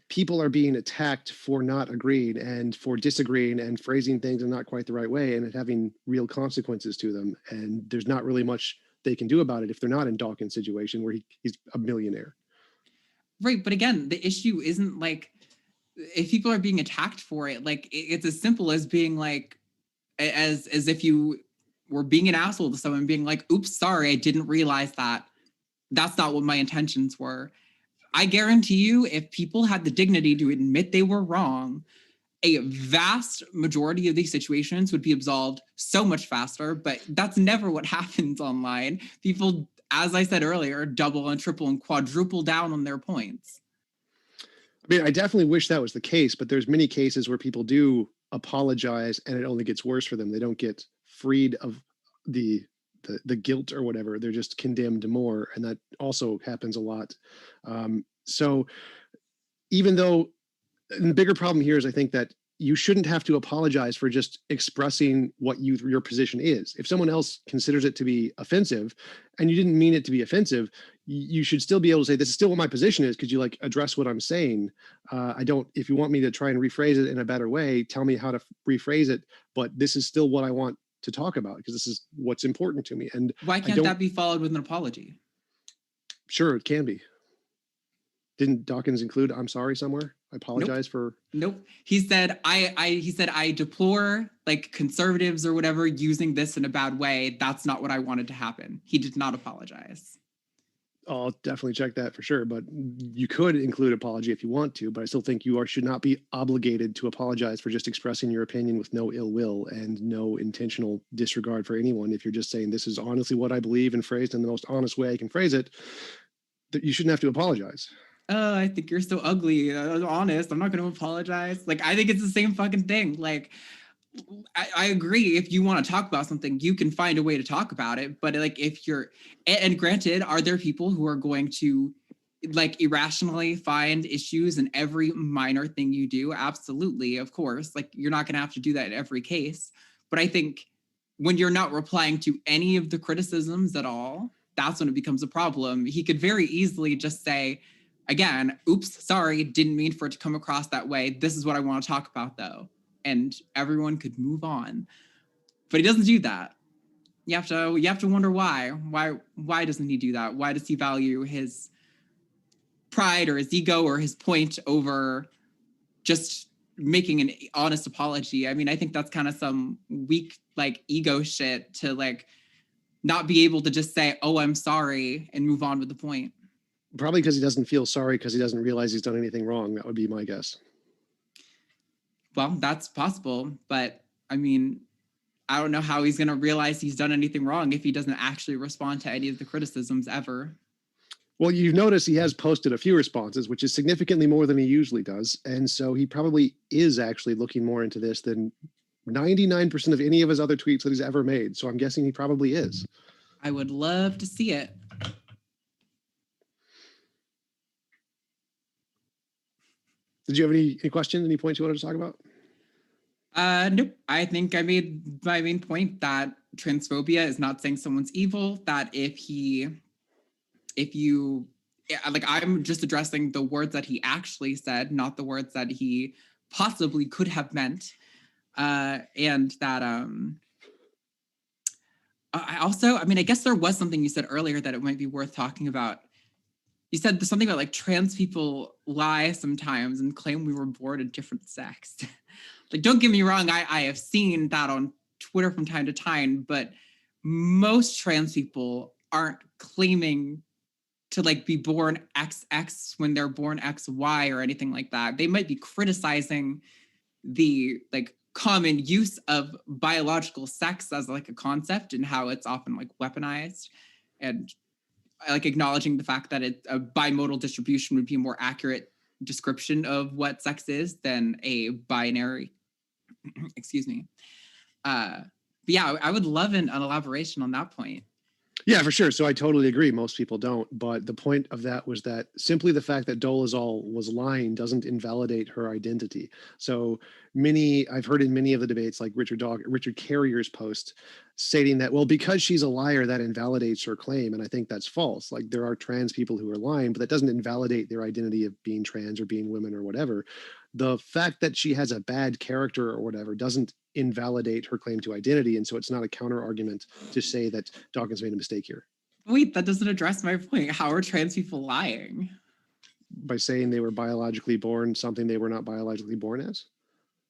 people are being attacked for not agreeing and for disagreeing and phrasing things in not quite the right way, and it having real consequences to them. And there's not really much they can do about it if they're not in Dawkins' situation where he's a millionaire. Right, but again, the issue isn't like, if people are being attacked for it, like it's as simple as being like, as if you were being an asshole to someone, being like, oops, sorry, I didn't realize that. That's not what my intentions were. I guarantee you, if people had the dignity to admit they were wrong, a vast majority of these situations would be absolved so much faster, but that's never what happens online. People, as I said earlier, double and triple and quadruple down on their points. I mean, I definitely wish that was the case, but there's many cases where people do apologize and it only gets worse for them. They don't get freed of the guilt or whatever. They're just condemned more. And that also happens a lot. So even though, and the bigger problem here is, I think that you shouldn't have to apologize for just expressing what your position is. If someone else considers it to be offensive and you didn't mean it to be offensive, you should still be able to say, this is still what my position is. Could you like address what I'm saying? If you want me to try and rephrase it in a better way, tell me how to rephrase it. But this is still what I want to talk about, because this is what's important to me. And why can't that be followed with an apology? Sure, it can be. Didn't Dawkins include "I'm sorry" somewhere? I apologize for. Nope. He said I deplore like conservatives or whatever using this in a bad way. That's not what I wanted to happen. He did not apologize. I'll definitely check that for sure. But you could include apology if you want to, but I still think you should not be obligated to apologize for just expressing your opinion with no ill will and no intentional disregard for anyone. If you're just saying this is honestly what I believe and phrased in the most honest way I can phrase it, that you shouldn't have to apologize. I think you're so ugly. Honest, I'm not going to apologize. Like, I think it's the same fucking thing. Like, I agree. If you want to talk about something, you can find a way to talk about it. But like, if you're, and granted, are there people who are going to like irrationally find issues in every minor thing you do? Absolutely, of course. Like, you're not going to have to do that in every case. But I think when you're not replying to any of the criticisms at all, that's when it becomes a problem. He could very easily just say, again, oops, sorry, didn't mean for it to come across that way. This is what I want to talk about, though. And everyone could move on. But he doesn't do that. You have to wonder why. Why doesn't he do that? Why does he value his pride or his ego or his point over just making an honest apology? I mean, I think that's kind of some weak like ego shit to like not be able to just say, oh, I'm sorry, and move on with the point. Probably because he doesn't feel sorry because he doesn't realize he's done anything wrong. That would be my guess. Well, that's possible, but I mean, I don't know how he's going to realize he's done anything wrong if he doesn't actually respond to any of the criticisms ever. Well, you've noticed he has posted a few responses, which is significantly more than he usually does. And so he probably is actually looking more into this than 99% of any of his other tweets that he's ever made. So I'm guessing he probably is. I would love to see it. Did you have any questions, any points you wanted to talk about? Nope. I think I made my main point that transphobia is not saying someone's evil, that if you, like, I'm just addressing the words that he actually said, not the words that he possibly could have meant. And that, I mean, I guess there was something you said earlier that it might be worth talking about. You said something about like trans people lie sometimes and claim we were born a different sex. Like, don't get me wrong, I have seen that on Twitter from time to time, but most trans people aren't claiming to like be born XX when they're born XY or anything like that. They might be criticizing the like common use of biological sex as like a concept and how it's often like weaponized, and like acknowledging the fact that a bimodal distribution would be a more accurate description of what sex is than a binary. Excuse me. But yeah, I would love an elaboration on that point. Yeah, for sure. So I totally agree. Most people don't. But the point of that was that simply the fact that Dolezal was lying doesn't invalidate her identity. So I've heard in many of the debates, like Richard Carrier's post, stating that, well, because she's a liar, that invalidates her claim. And I think that's false. Like, there are trans people who are lying, but that doesn't invalidate their identity of being trans or being women or whatever. The fact that she has a bad character or whatever doesn't invalidate her claim to identity. And so it's not a counter argument to say that Dawkins made a mistake here. Wait, that doesn't address my point. How are trans people lying? By saying they were biologically born something they were not biologically born as.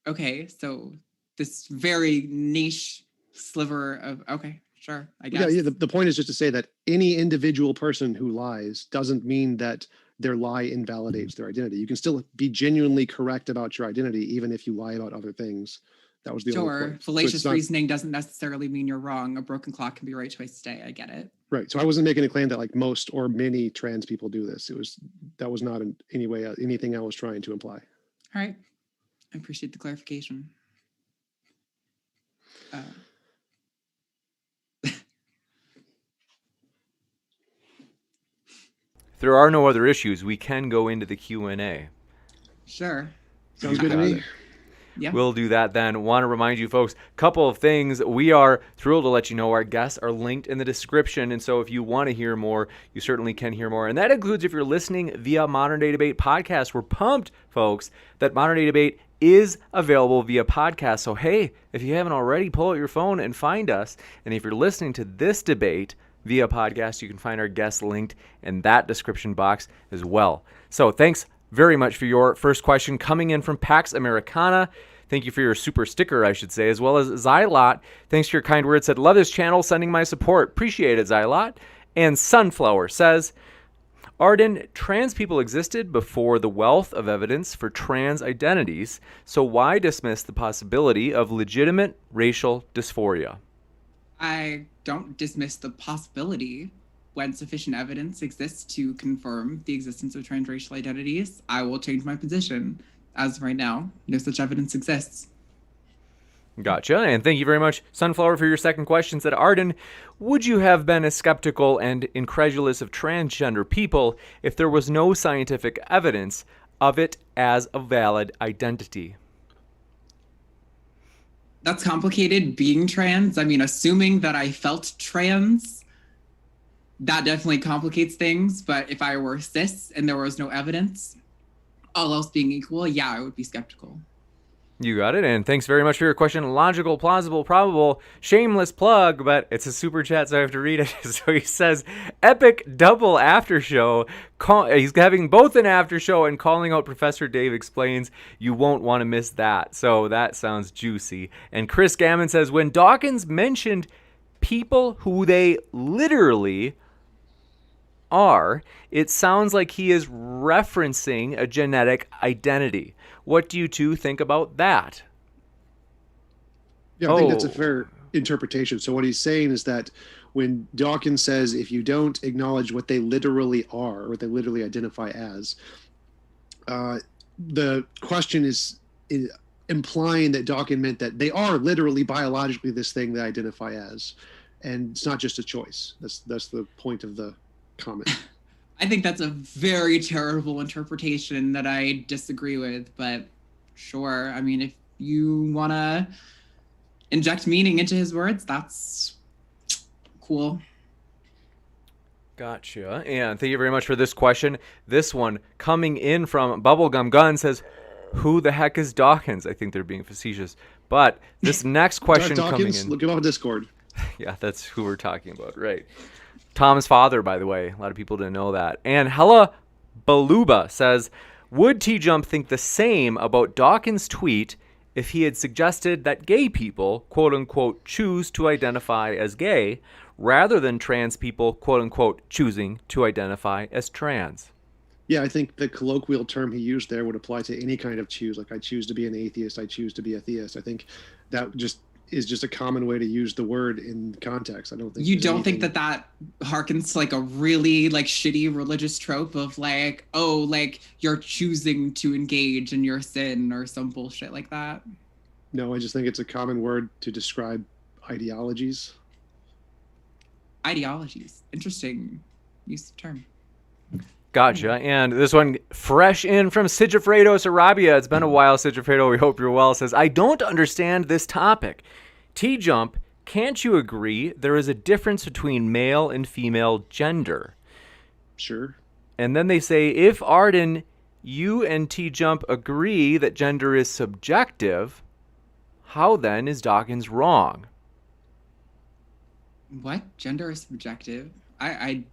Okay, so this very niche sliver of, okay, sure, I guess. Yeah, the point is just to say that any individual person who lies doesn't mean that their lie invalidates their identity. You can still be genuinely correct about your identity, even if you lie about other things. That was the only point. Fallacious reasoning doesn't necessarily mean you're wrong. A broken clock can be right twice a day. I get it. Right. So I wasn't making a claim that like most or many trans people do this. That was not in any way anything I was trying to imply. All right. I appreciate the clarification. If there are no other issues, we can go into the Q&A. Sure. Sounds good to me. Yeah. We'll do that then. Want to remind you folks, couple of things. We are thrilled to let you know our guests are linked in the description. And so if you want to hear more, you certainly can hear more. And that includes if you're listening via Modern Day Debate podcast. We're pumped, folks, that Modern Day Debate is available via podcast. So, hey, if you haven't already, pull out your phone and find us. And if you're listening to this debate via podcast. You can find our guests linked in that description box as well. So thanks very much for your first question coming in from Pax Americana. Thank you for your super sticker, I should say, as well as Zylot. Thanks for your kind words. Said, love this channel, sending my support. Appreciate it, Zylot. And Sunflower says, Arden, trans people existed before the wealth of evidence for trans identities, so why dismiss the possibility of legitimate racial dysphoria? I don't dismiss the possibility. When sufficient evidence exists to confirm the existence of transracial identities, I will change my position. As of right now, no such evidence exists. Gotcha. And thank you very much, Sunflower, for your second question. Said, Arden, would you have been as skeptical and incredulous of transgender people if there was no scientific evidence of it as a valid identity? That's complicated, being trans. I mean, assuming that I felt trans, that definitely complicates things. But if I were cis and there was no evidence, all else being equal, yeah, I would be skeptical. You got it, and thanks very much for your question. Logical, plausible, probable, shameless plug, but it's a super chat, so I have to read it. So he says, epic double after show. He's having both an after show and calling out Professor Dave Explains. You won't want to miss that. So that sounds juicy. And Chris Gammon says, when Dawkins mentioned people who they literally are, it sounds like he is referencing a genetic identity. What do you two think about that? Yeah, I think that's a fair interpretation. So what he's saying is that when Dawkins says if you don't acknowledge what they literally are, or what they literally identify as, the question is implying that Dawkins meant that they are literally biologically this thing they identify as, and it's not just a choice. That's the point of the comment. I think that's a very terrible interpretation that I disagree with, but sure. I mean, if you want to inject meaning into his words, that's cool. Gotcha. And thank you very much for this question. This one coming in from Bubblegum Gun says, who the heck is Dawkins? I think they're being facetious. But this next question coming in. Look him up on Discord. Yeah, that's who we're talking about, right? Tom's father, by the way. A lot of people didn't know that. And Hella Baluba says, would TJump think the same about Dawkins' tweet if he had suggested that gay people, quote-unquote, choose to identify as gay, rather than trans people, quote-unquote, choosing to identify as trans? Yeah, I think the colloquial term he used there would apply to any kind of choose. Like, I choose to be an atheist, I choose to be a theist. I think that is just a common way to use the word in context. I don't think you don't think that harkens to like a really like shitty religious trope of like, oh, like you're choosing to engage in your sin or some bullshit like that. No, I just think it's a common word to describe ideologies. Ideologies. Interesting use of term. Gotcha. And this one fresh in from Sigifredo Sarabia. It's been a while, Sigifredo. We hope you're well. Says, I don't understand this topic. TJump, can't you agree there is a difference between male and female gender? Sure. And then they say, if Arden, you and TJump agree that gender is subjective, how then is Dawkins wrong? What? Gender is subjective? I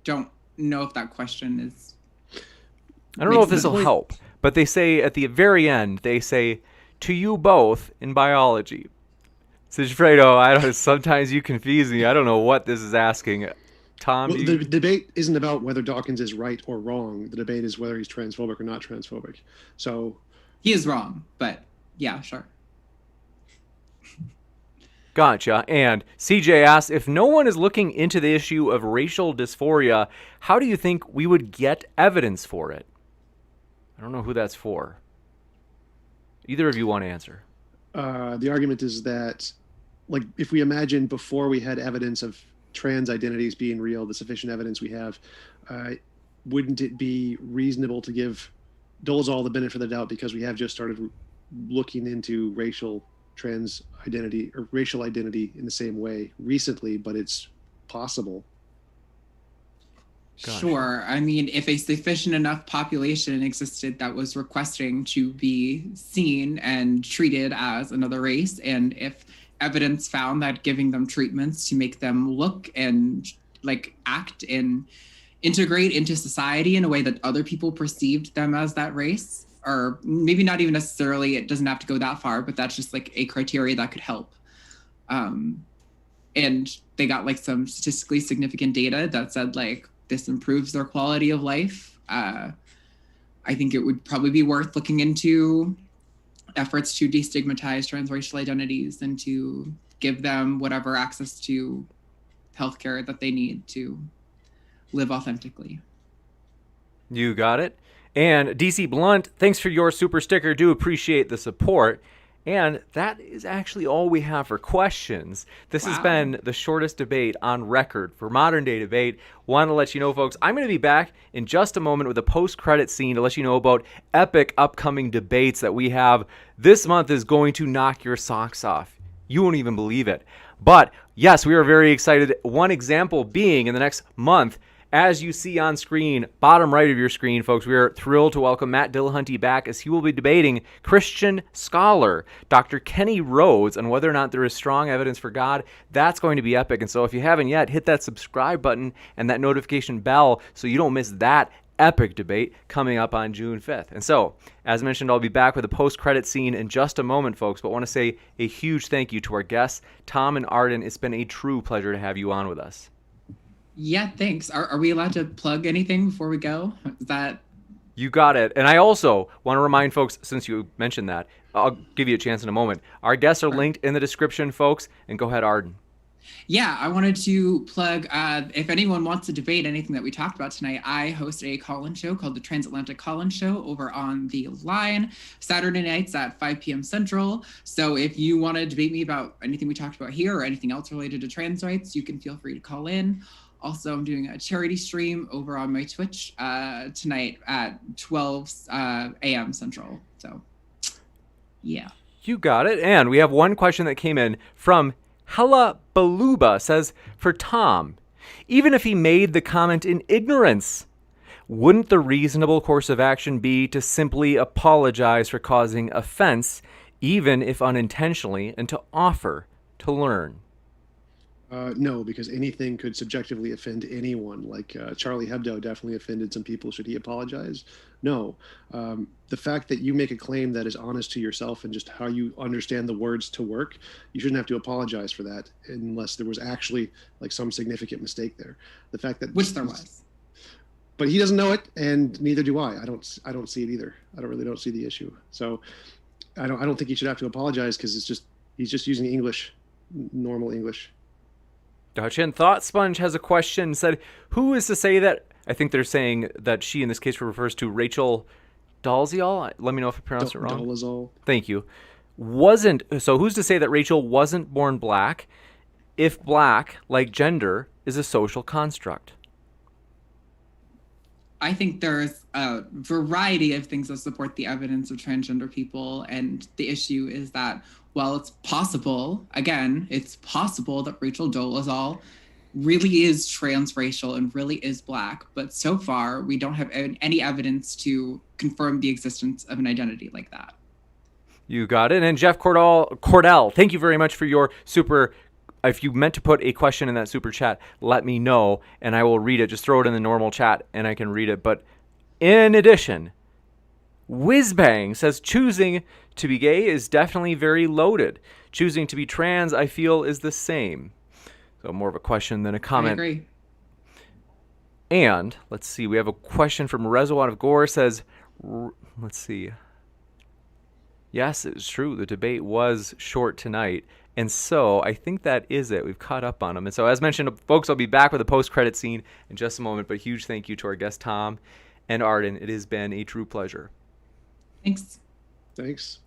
don't know if that question is... I don't know if this will help, but they say at the very end, they say, to you both in biology. Sigifredo, sometimes you confuse me. I don't know what this is asking. Tom, well, the debate isn't about whether Dawkins is right or wrong. The debate is whether he's transphobic or not transphobic. So he is wrong, but yeah, sure. Gotcha. And CJ asks, if no one is looking into the issue of racial dysphoria, how do you think we would get evidence for it? I don't know who that's for. Either of you want to answer. The argument is that, like, if we imagine before we had evidence of trans identities being real, the sufficient evidence we have, wouldn't it be reasonable to give Dolezal the benefit of the doubt because we have just started looking into trans identity or racial identity in the same way recently, but it's possible. Gosh. Sure. I mean, if a sufficient enough population existed that was requesting to be seen and treated as another race, and if evidence found that giving them treatments to make them look and like act and integrate into society in a way that other people perceived them as that race, or maybe not even necessarily, it doesn't have to go that far, but that's just like a criteria that could help. And they got like some statistically significant data that said like this improves their quality of life. I think it would probably be worth looking into efforts to destigmatize transracial identities and to give them whatever access to healthcare that they need to live authentically. You got it. And DC Blunt, thanks for your super sticker. Do appreciate the support. And that is actually all we have for questions. This has been the shortest debate on record for modern day debate. Want to let you know, folks, I'm going to be back in just a moment with a post-credit scene to let you know about epic upcoming debates that we have. This month is going to knock your socks off. You won't even believe it. But yes, we are very excited. One example being in the next month, as you see on screen, bottom right of your screen, folks, we are thrilled to welcome Matt Dillahunty back as he will be debating Christian scholar Dr. Kenny Rhodes on whether or not there is strong evidence for God. That's going to be epic. And so if you haven't yet, hit that subscribe button and that notification bell so you don't miss that epic debate coming up on June 5th. And so, as mentioned, I'll be back with a post-credit scene in just a moment, folks, but want to say a huge thank you to our guests, Tom and Arden. It's been a true pleasure to have you on with us. Yeah, thanks. Are we allowed to plug anything before we go? Is that... You got it. And I also want to remind folks, since you mentioned that, I'll give you a chance in a moment. Our guests are linked in the description, folks, and go ahead, Arden. Yeah, I wanted to plug, if anyone wants to debate anything that we talked about tonight, I host a call-in show called the Transatlantic Call-in Show over on the line, Saturday nights at 5 p.m. Central. So if you want to debate me about anything we talked about here or anything else related to trans rights, you can feel free to call in. Also, I'm doing a charity stream over on my Twitch tonight at 12 a.m. Central. So, yeah. You got it. And we have one question that came in from Hella Baluba. Says, for Tom, even if he made the comment in ignorance, wouldn't the reasonable course of action be to simply apologize for causing offense, even if unintentionally, and to offer to learn? No, because anything could subjectively offend anyone. Like Charlie Hebdo definitely offended some people. Should he apologize? No. The fact that you make a claim that is honest to yourself and just how you understand the words to work, you shouldn't have to apologize for that unless there was actually like some significant mistake there. The fact that which there was, but he doesn't know it, and neither do I. I don't see it either. I don't see the issue. So I don't think he should have to apologize because he's just using English, normal English. Gotcha. And Thought Sponge has a question, said, who is to say that, I think they're saying that she in this case refers to Rachel Dolezal. Let me know if I pronounced it wrong. Dolezal. Thank you. So who's to say that Rachel wasn't born black if black, like gender, is a social construct? I think there's a variety of things that support the evidence of transgender people. And the issue is that while it's possible, again, it's possible that Rachel Dolezal really is transracial and really is black. But so far, we don't have any evidence to confirm the existence of an identity like that. You got it. And Jeff Cordell, thank you very much for your super. If you meant to put a question in that super chat, let me know and I will read it. Just throw it in the normal chat and I can read it. But in addition, Whizbang says choosing to be gay is definitely very loaded. Choosing to be trans, I feel, is the same. So more of a question than a comment. I agree. And let's see, we have a question from Rezo out of Gore. Says, let's see. Yes, it's true. The debate was short tonight. And so I think that is it. We've caught up on them. And so as mentioned, folks, I'll be back with a post-credit scene in just a moment. But huge thank you to our guests, Tom and Arden. It has been a true pleasure. Thanks. Thanks.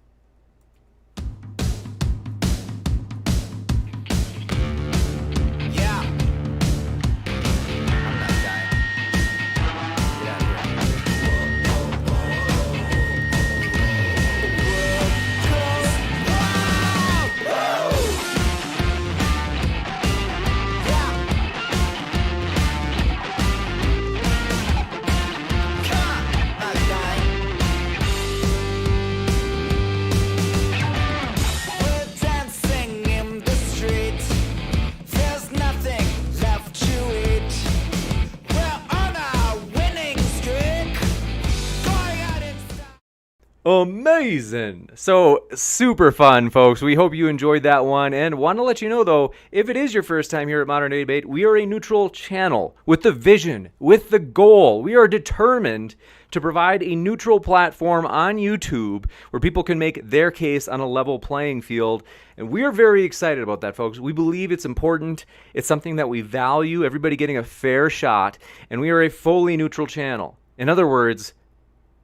Amazing. So super fun, folks. We hope you enjoyed that one, and want to let you know, though, if it is your first time here at Modern Day Debate, we are a neutral channel with the vision, with the goal. We are determined to provide a neutral platform on YouTube where people can make their case on a level playing field. And we are very excited about that, folks. We believe it's important. It's something that we value, everybody getting a fair shot, and we are a fully neutral channel. In other words,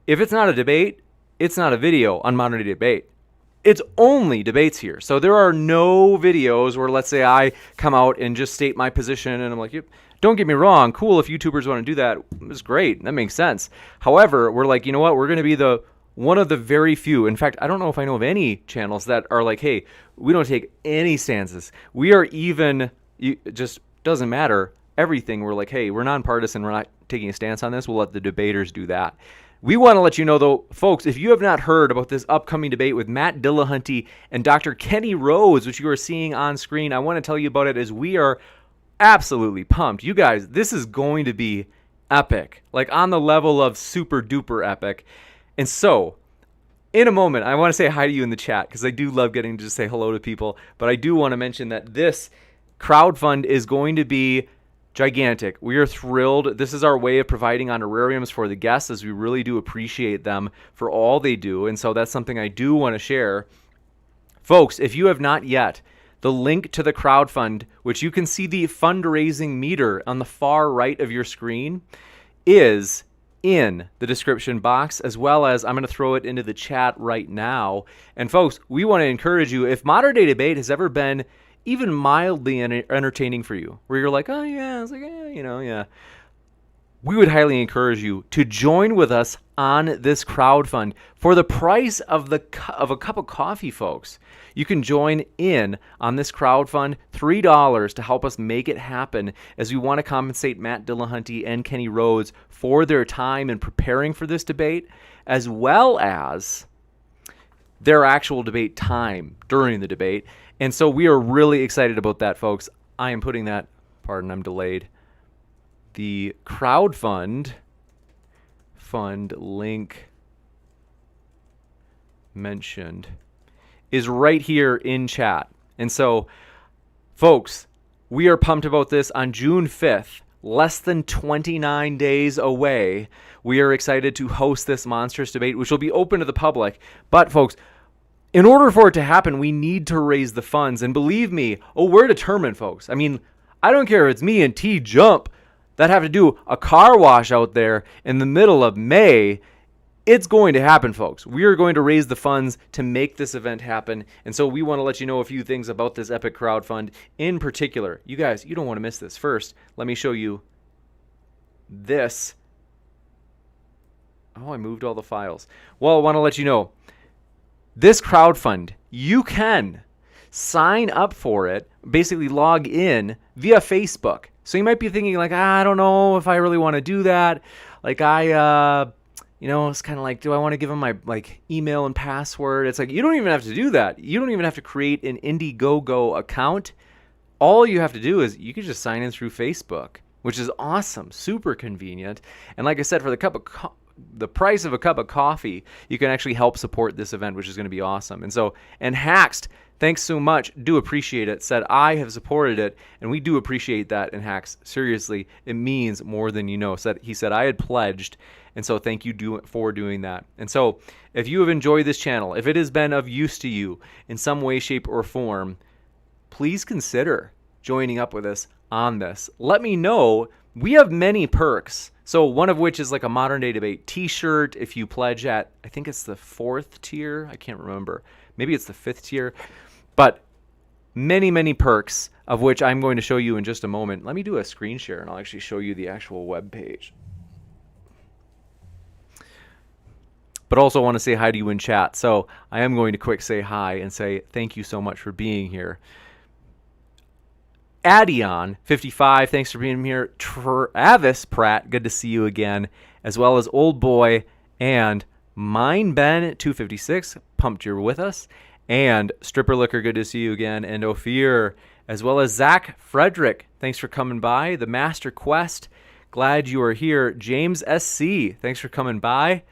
if it's not a debate, it's not a video on Modern Day Debate. It's only debates here. So there are no videos where, let's say, I come out and just state my position and I'm like, yep. Don't get me wrong, cool if YouTubers want to do that. It's great. That makes sense. However, we're like, you know what? We're going to be one of the very few. In fact, I don't know if I know of any channels that are like, hey, we don't take any stances. We are even, it just doesn't matter. Everything, we're like, hey, we're nonpartisan. We're not taking a stance on this. We'll let the debaters do that. We want to let you know, though, folks, if you have not heard about this upcoming debate with Matt Dillahunty and Dr. Kenny Rhodes, which you are seeing on screen, I want to tell you about it as we are absolutely pumped. You guys, this is going to be epic, like on the level of super duper epic. And so, in a moment, I want to say hi to you in the chat because I do love getting to just say hello to people. But I do want to mention that this crowdfund is going to be gigantic. We are thrilled. This is our way of providing honorariums for the guests, as we really do appreciate them for all they do. And so that's something I do want to share. Folks, if you have not yet, the link to the crowdfund, which you can see the fundraising meter on the far right of your screen, is in the description box, as well as I'm going to throw it into the chat right now. And folks, we want to encourage you, if Modern Day Debate has ever been even mildly entertaining for you, where you're like, oh yeah, it's like, yeah, we would highly encourage you to join with us on this crowdfund for the price of a cup of coffee, folks. You can join in on this crowdfund, $3 to help us make it happen, as we want to compensate Matt Dillahunty and Kenny Rhodes for their time in preparing for this debate, as well as their actual debate time during the debate. And so we are really excited about that, folks. I am putting that, pardon, I'm delayed. The crowdfund link mentioned is right here in chat. And so, folks, we are pumped about this. On June 5th, less than 29 days away, we are excited to host this monstrous debate, which will be open to the public. But, folks, in order for it to happen, we need to raise the funds. And believe me, we're determined, folks. I mean, I don't care if it's me and TJump that have to do a car wash out there in the middle of May. It's going to happen, folks. We are going to raise the funds to make this event happen. And so we want to let you know a few things about this epic crowdfund in particular. You guys, you don't want to miss this. First, let me show you this. Oh, I moved all the files. Well, I want to let you know, this crowdfund, you can sign up for it, basically log in via Facebook. So you might be thinking like, I don't know if I really want to do that. Like it's kind of like, do I want to give them my email and password? It's like, you don't even have to do that. You don't even have to create an Indiegogo account. All you have to do is you can just sign in through Facebook, which is awesome, super convenient. And like I said, for the price of a cup of coffee, you can actually help support this event, which is going to be awesome. And Haxed, thanks so much. Do appreciate it. Said, I have supported it, and we do appreciate that. And Haxed, seriously, it means more than you know. He said, I had pledged, and so thank you for doing that. And so if you have enjoyed this channel, if it has been of use to you in some way, shape, or form, please consider joining up with us on this. Let me know. We have many perks. So one of which is like a Modern Day Debate t-shirt if you pledge at, I think it's the 4th tier. I can't remember. Maybe it's the 5th tier. But many, many perks, of which I'm going to show you in just a moment. Let me do a screen share and I'll actually show you the actual web page. But also want to say hi to you in chat. So I am going to quick say hi and say thank you so much for being here. Adion 55, thanks for being here. Travis Pratt, good to see you again, as well as Old Boy and Mine Ben 256, pumped you're with us, and Stripper Liquor, good to see you again, and Ophir, as well as Zach Frederick, thanks for coming by. The Master Quest, glad you are here. James SC, thanks for coming by.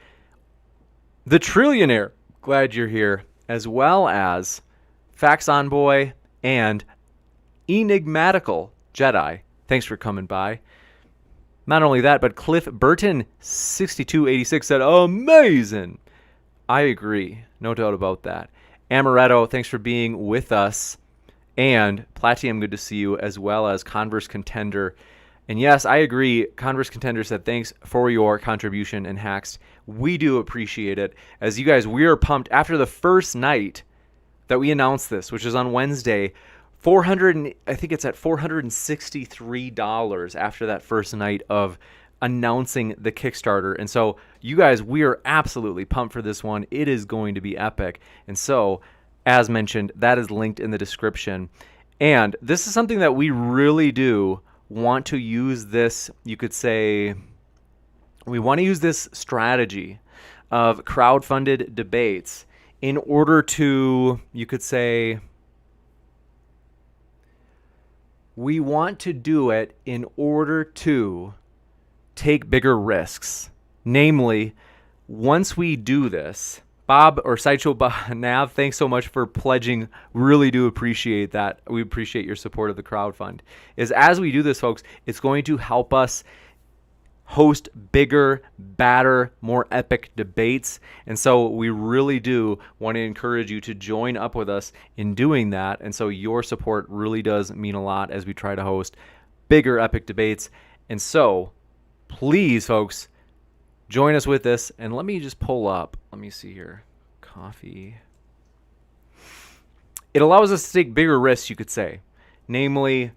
The Trillionaire, glad you're here, as well as Fax Envoy and Enigmatical Jedi. Thanks for coming by. Not only that, but Cliff Burton 6286 said, amazing. I agree. No doubt about that. Amaretto, thanks for being with us. And Platinum, good to see you, as well as Converse Contender. And yes, I agree. Converse Contender said, thanks for your contribution and hacks. We do appreciate it. As you guys, we are pumped. After the first night that we announced this, which is on Wednesday, I think it's at $463 after that first night of announcing the Kickstarter. And so you guys, we are absolutely pumped for this one. It is going to be epic. And so, as mentioned, that is linked in the description. And this is something that we really do want to use this, you could say, we want to use this strategy of crowdfunded debates in order to, you could say, we want to do it in order to take bigger risks. Namely, once we do this, Bob or Sideshow Nav, thanks so much for pledging. Really do appreciate that. We appreciate your support of the crowdfund. As we do this, folks, it's going to help us host bigger, badder, more epic debates. And so we really do want to encourage you to join up with us in doing that. And so your support really does mean a lot as we try to host bigger, epic debates. And so please, folks, join us with this. And let me just pull up. Let me see here. Coffee. It allows us to take bigger risks, you could say. Namely,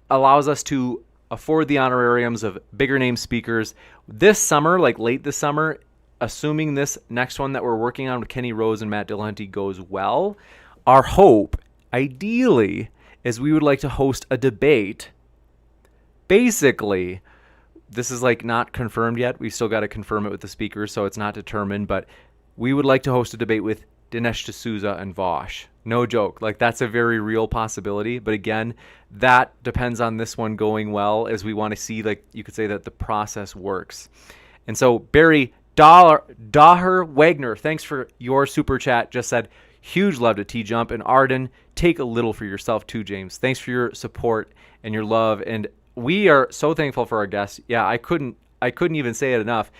allows us to afford the honorariums of bigger name speakers. This summer, like late this summer, assuming this next one that we're working on with Kenny Rose and Matt Dillahunty goes well, our hope, ideally, is we would like to host a debate. Basically, this is like not confirmed yet. We still got to confirm it with the speakers, so it's not determined, but we would like to host a debate with Dinesh D'Souza and Vosh. No joke. Like, that's a very real possibility. But again, that depends on this one going well, as we want to see, like, you could say that the process works. And so Barry Daher Wagner, thanks for your super chat, just said, huge love to TJump. And Arden, take a little for yourself too, James. Thanks for your support and your love. And we are so thankful for our guests. Yeah, I couldn't even say it enough.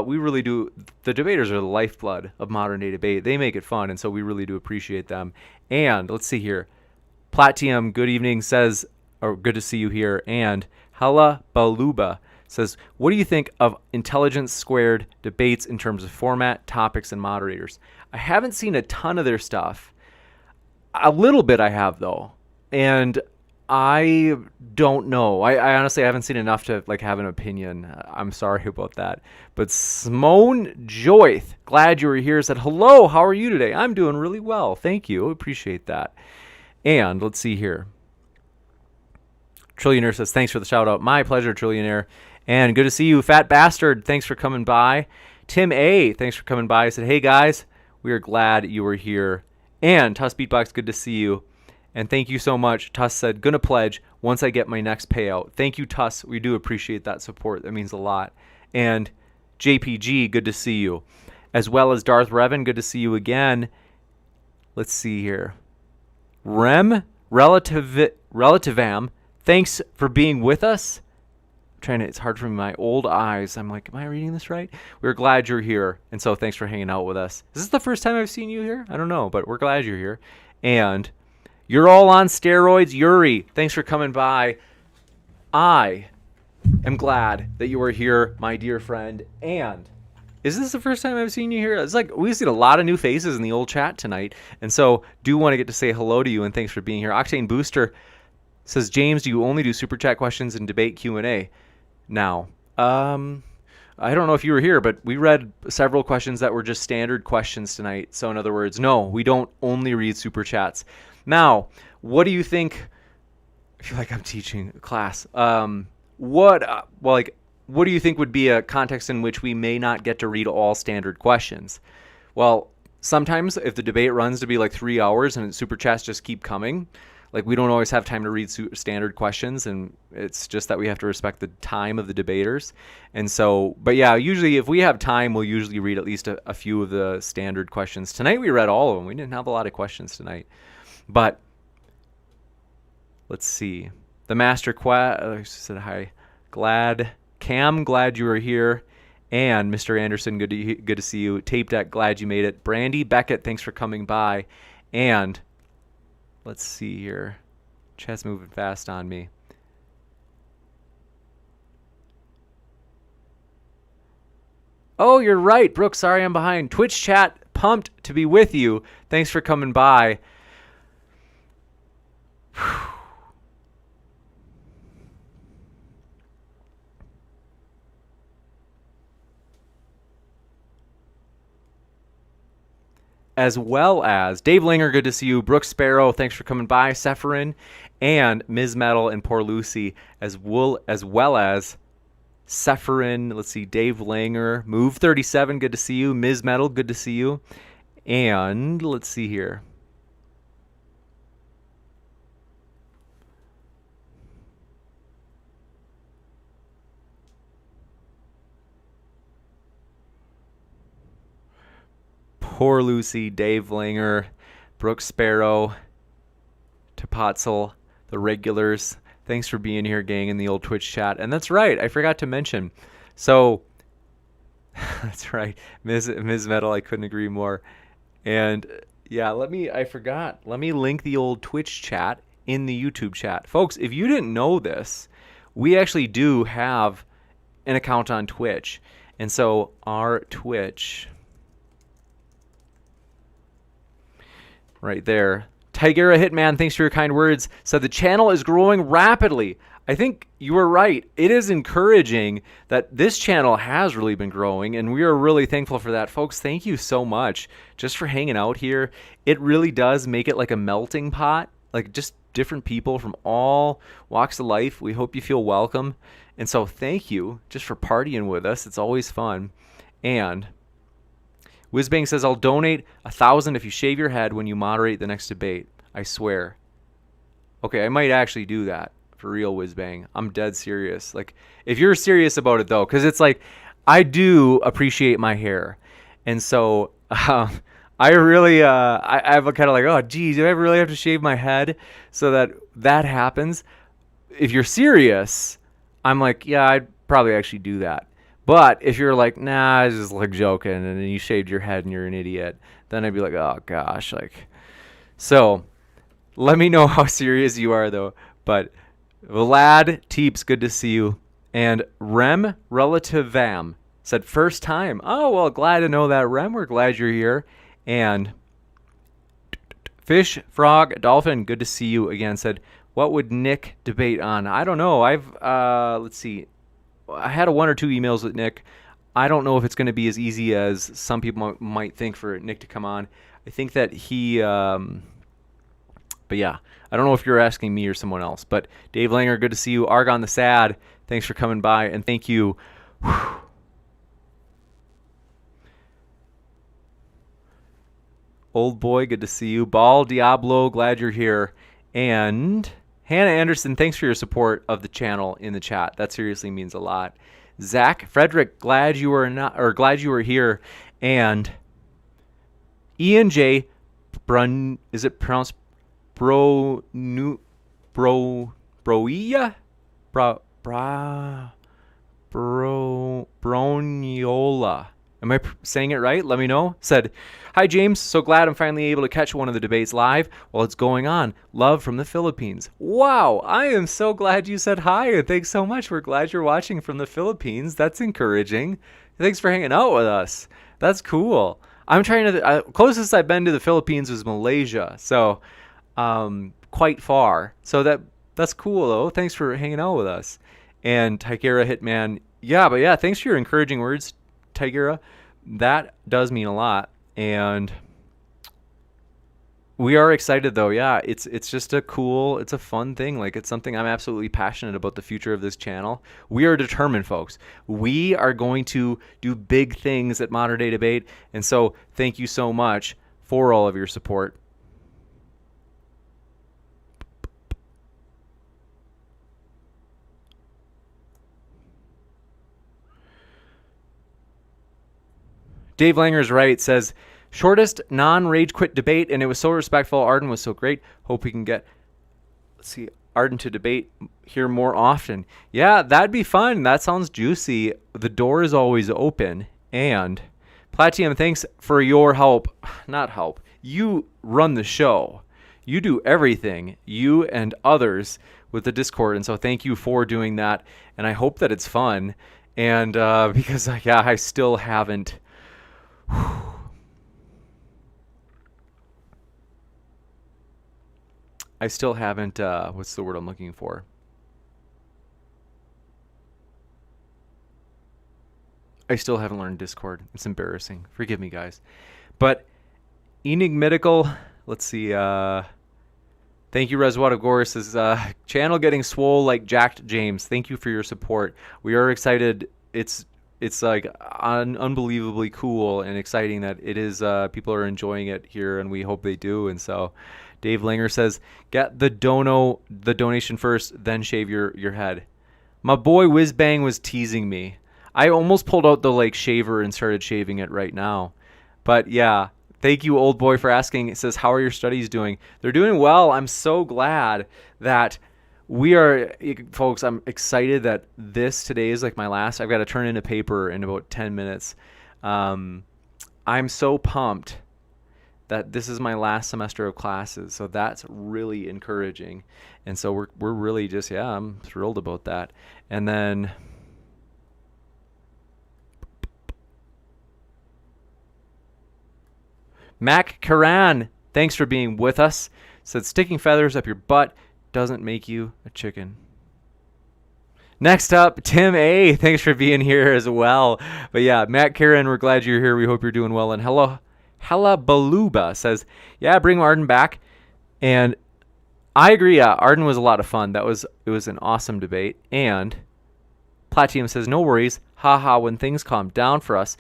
We really do. The debaters are the lifeblood of modern day debate. They make it fun, and so we really do appreciate them. And let's see here. Platium, good evening, says, or good to see you here. And Hala Baluba says, what do you think of Intelligence Squared debates in terms of format, topics, and moderators? I haven't seen a ton of their stuff. A little bit I have, though. And I don't know. I honestly haven't seen enough to like have an opinion. I'm sorry about that. But Simone Joyth, glad you were here, said, hello, how are you today? I'm doing really well. Thank you. Appreciate that. And let's see here. Trillionaire says, thanks for the shout out. My pleasure, Trillionaire. And good to see you, Fat Bastard. Thanks for coming by. Tim A, thanks for coming by. I said, hey guys, we are glad you were here. And Tuss Beatbox, good to see you. And thank you so much. Tuss said, gonna pledge once I get my next payout. Thank you, Tuss. We do appreciate that support. That means a lot. And JPG, good to see you. As well as Darth Revan, good to see you again. Let's see here. Relativam, thanks for being with us. It's hard for me, my old eyes. I'm like, am I reading this right? We're glad you're here. And so thanks for hanging out with us. Is this the first time I've seen you here? I don't know, but we're glad you're here. And you're all on steroids. Yuri, thanks for coming by. I am glad that you are here, my dear friend. And is this the first time I've seen you here? It's like we've seen a lot of new faces in the old chat tonight. And so do want to get to say hello to you and thanks for being here. Octane Booster says, James, do you only do super chat questions and debate Q&A now? I don't know if you were here, but we read several questions that were just standard questions tonight. So in other words, no, we don't only read super chats. Now, what do you think? I feel like I'm teaching a class. What do you think would be a context in which we may not get to read all standard questions? Well, sometimes if the debate runs to be like 3 hours and super chats just keep coming, like we don't always have time to read standard questions, and it's just that we have to respect the time of the debaters. And so, but yeah, usually if we have time, we'll usually read at least a few of the standard questions. Tonight we read all of them. We didn't have a lot of questions tonight, but let's see. The Master said hi. Cam, glad you were here. And Mr. Anderson, good to see you. Tape Deck, glad you made it. Brandy Beckett, thanks for coming by. And let's see here. Chat's moving fast on me. Oh, you're right, Brooke. Sorry I'm behind. Twitch chat, pumped to be with you. Thanks for coming by. Whew. As well as Dave Linger, good to see you. Brooke Sparrow, thanks for coming by. Sephirin and Ms. Metal and Poor Lucy, as well as Sephirin. Let's see, Dave Langer, Move 37, good to see you. Ms. Metal, good to see you. And let's see here. Poor Lucy, Dave Langer, Brooke Sparrow, Topotzel, the regulars. Thanks for being here, gang, in the old Twitch chat. And that's right, I forgot to mention. So, that's right, Ms. Metal, I couldn't agree more. And yeah, let me link the old Twitch chat in the YouTube chat. Folks, if you didn't know this, we actually do have an account on Twitch. And so our Twitch... right there. Tigera Hitman, thanks for your kind words. Said the channel is growing rapidly. I think you were right. It is encouraging that this channel has really been growing, and we are really thankful for that. Folks, thank you so much just for hanging out here. It really does make it like a melting pot, like just different people from all walks of life. We hope you feel welcome. And so thank you just for partying with us. It's always fun. And Whizbang says, I'll donate 1,000 if you shave your head when you moderate the next debate. I swear. Okay, I might actually do that. For real, Whizbang. I'm dead serious. Like, if you're serious about it, though, because it's like, I do appreciate my hair. And so, I really, I'm kind of like, oh, geez, do I really have to shave my head so that happens? If you're serious, I'm like, yeah, I'd probably actually do that. But if you're like, nah, I was just like joking, and then you shaved your head and you're an idiot, then I'd be like, oh gosh, like. So, let me know how serious you are, though. But Vlad Teeps, good to see you, and Rem Relativam said first time. Oh well, glad to know that, Rem. We're glad you're here. And Fish Frog Dolphin, good to see you again. Said, what would Nick debate on? I don't know. Let's see. I had 1 or 2 emails with Nick. I don't know if it's going to be as easy as some people might think for Nick to come on. I think that he, but yeah, I don't know if you're asking me or someone else. But Dave Langer, good to see you. Argon the Sad, thanks for coming by, and thank you. Whew. Old boy, good to see you. Ball Diablo, glad you're here. And Hannah Anderson, thanks for your support of the channel in the chat. That seriously means a lot. Zach Frederick, glad you were here. And Ian J. Is it pronounced Broia? Broniola. Am I saying it right? Let me know. Said, hi, James. So glad I'm finally able to catch one of the debates live while it's going on. Love from the Philippines. Wow. I am so glad you said hi. And thanks so much. We're glad you're watching from the Philippines. That's encouraging. Thanks for hanging out with us. That's cool. I'm trying to, closest I've been to the Philippines was Malaysia. So, quite far. So that's cool though. Thanks for hanging out with us. And Tigera Hitman. Yeah, but yeah, thanks for your encouraging words, Tigera. That does mean a lot, and we are excited though. Yeah, it's just it's a fun thing. Like, it's something I'm absolutely passionate about, the future of this channel. We are determined, folks. We are going to do big things at Modern Day Debate, and so thank you so much for all of your support. Dave Langer's right, says, shortest non-rage quit debate, and it was so respectful. Arden was so great. Hope we can get, Arden to debate here more often. Yeah, that'd be fun. That sounds juicy. The door is always open. And Platinum, thanks for your help. Not help. You run the show. You do everything, you and others, with the Discord. And so thank you for doing that. And I hope that it's fun. And because, I still haven't... what's the word I'm looking for? I still haven't learned Discord. It's embarrassing. Forgive me, guys. But enigmatical, let's see. Thank you, Reswat of Gorse. Is channel getting swole like Jacked James. Thank you for your support. We are excited. It's like unbelievably cool and exciting that it is. People are enjoying it here, and we hope they do. And so, Dave Langer says, get the donation first, then shave your head. My boy Whizbang was teasing me. I almost pulled out the shaver and started shaving it right now. But yeah, thank you, old boy, for asking. It says, how are your studies doing? They're doing well. I'm so glad that we are, folks, I'm excited that today is my last. I've got to turn in a paper in about 10 minutes. I'm so pumped that this is my last semester of classes. So that's really encouraging. And so we're really just, I'm thrilled about that. And then... Mac Karan, thanks for being with us. Said sticking feathers up your butt doesn't make you a chicken. Next up, Tim A. Thanks for being here as well. But yeah, Matt Karan, we're glad you're here. We hope you're doing well. And Hella Baluba says, bring Arden back. And I agree. Arden was a lot of fun. It was an awesome debate. And Platinum says, no worries. Haha, when things calm down for us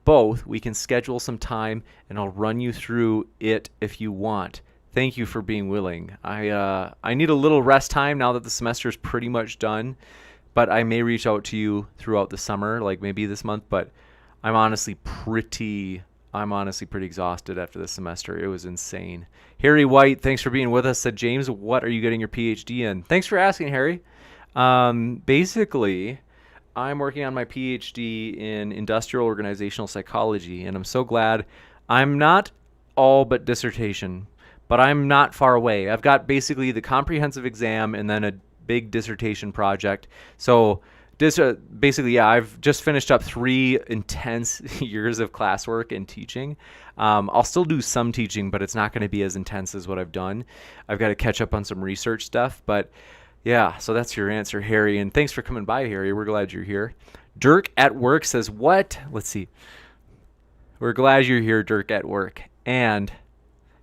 both, we can schedule some time and I'll run you through it if you want. Thank you for being willing. I need a little rest time now that the semester is pretty much done, but I may reach out to you throughout the summer, maybe this month, but I'm honestly pretty exhausted after this semester. It was insane. Harry White, thanks for being with us. Said, James, what are you getting your PhD in? Thanks for asking, Harry. Basically, I'm working on my PhD in industrial organizational psychology, and I'm so glad. I'm not all but dissertation, but I'm not far away. I've got basically the comprehensive exam and then a big dissertation project. So basically, I've just finished up 3 intense years of classwork and teaching. I'll still do some teaching, but it's not going to be as intense as what I've done. I've got to catch up on some research stuff, but yeah, so that's your answer, Harry. And thanks for coming by, Harry. We're glad you're here. Dirk at Work says, what? Let's see. We're glad you're here, Dirk at Work. And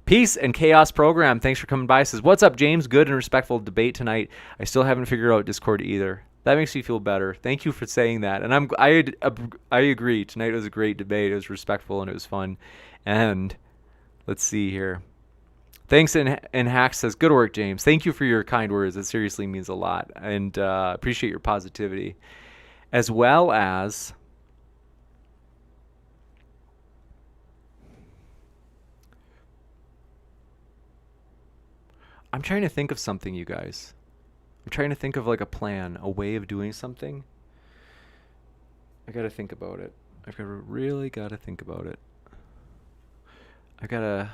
Peace and Chaos Program, thanks for coming by. Says, what's up, James? Good and respectful debate tonight. I still haven't figured out Discord either. That makes me feel better. Thank you for saying that. And I agree. Tonight was a great debate. It was respectful and it was fun. And let's see here. Thanks, and Hack says, good work, James. Thank you for your kind words. It seriously means a lot. And appreciate your positivity. As well as... I'm trying to think of something, you guys. I'm trying to think of a plan, a way of doing something. I got to think about it. Really got to think about it. I got to...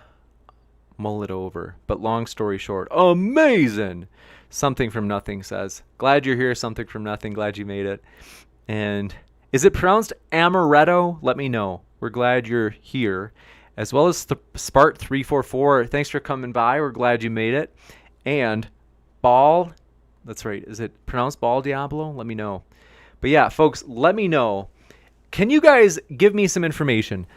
mull it over. But long story short, amazing! Something from Nothing says, glad you're here, Something from Nothing, glad you made it. And is it pronounced Amaretto? Let me know. We're glad you're here. As well as Spart344, thanks for coming by. We're glad you made it. And Ball, that's right. Is it pronounced Ball Diablo? Let me know. But yeah, folks, let me know. Can you guys give me some information?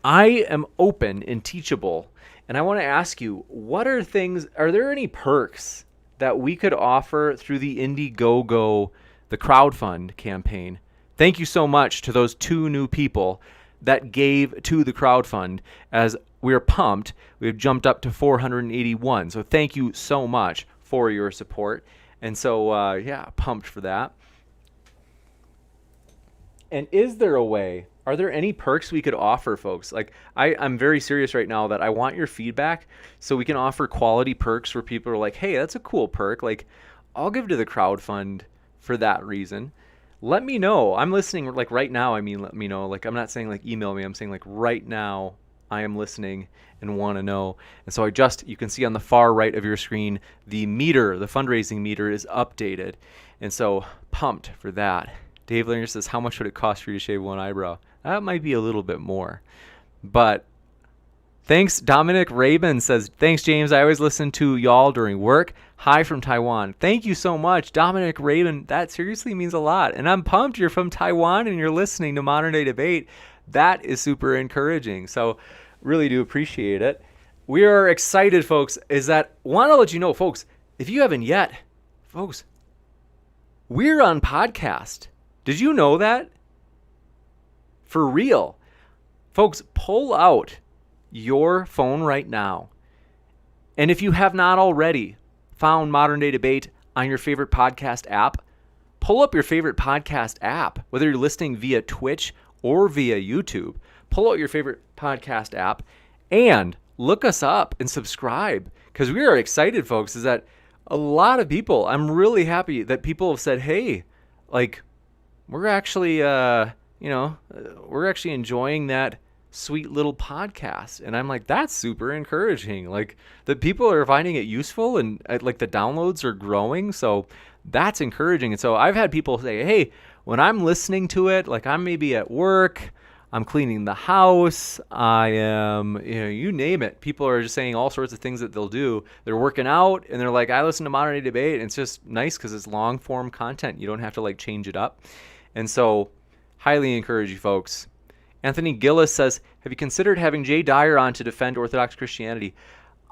I am open and teachable. And I want to ask you, are there any perks that we could offer through the Indiegogo, the crowdfund campaign? Thank you so much to those 2 new people that gave to the crowdfund. As we're pumped, we've jumped up to 481. So thank you so much for your support. And so, pumped for that. And is there a way? Are there any perks we could offer, folks? Like, I'm very serious right now that I want your feedback so we can offer quality perks where people are like, hey, that's a cool perk. Like, I'll give to the crowdfund for that reason. Let me know. I'm listening, like, right now. I mean, let me know. Like, I'm not saying, like, email me. I'm saying, like, right now I am listening and want to know. And so you can see on the far right of your screen, the fundraising meter is updated. And so pumped for that. Dave Linger says, how much would it cost for you to shave one eyebrow? That might be a little bit more. But thanks. Dominic Rabin says, thanks, James. I always listen to y'all during work. Hi from Taiwan. Thank you so much, Dominic Rabin. That seriously means a lot. And I'm pumped you're from Taiwan and you're listening to Modern Day Debate. That is super encouraging. So really do appreciate it. We are excited, folks, want to let you know, folks, if you haven't yet, folks, we're on podcast. Did you know that? For real. Folks, pull out your phone right now. And if you have not already found Modern Day Debate on your favorite podcast app, pull up your favorite podcast app, whether you're listening via Twitch or via YouTube. Pull out your favorite podcast app and look us up and subscribe, because we are excited, folks, is that a lot of people, I'm really happy that people have said, hey, like, we're actually, we're actually enjoying that sweet little podcast. And I'm like, that's super encouraging. Like, that people are finding it useful and like the downloads are growing. So that's encouraging. And so I've had people say, hey, when I'm listening to it, like I'm maybe at work, I'm cleaning the house, I am, you name it. People are just saying all sorts of things that they'll do. They're working out and they're like, I listen to Modern Day Debate. And it's just nice because it's long form content. You don't have to like change it up. And so highly encourage you folks. Anthony Gillis says, have you considered having Jay Dyer on to defend Orthodox Christianity?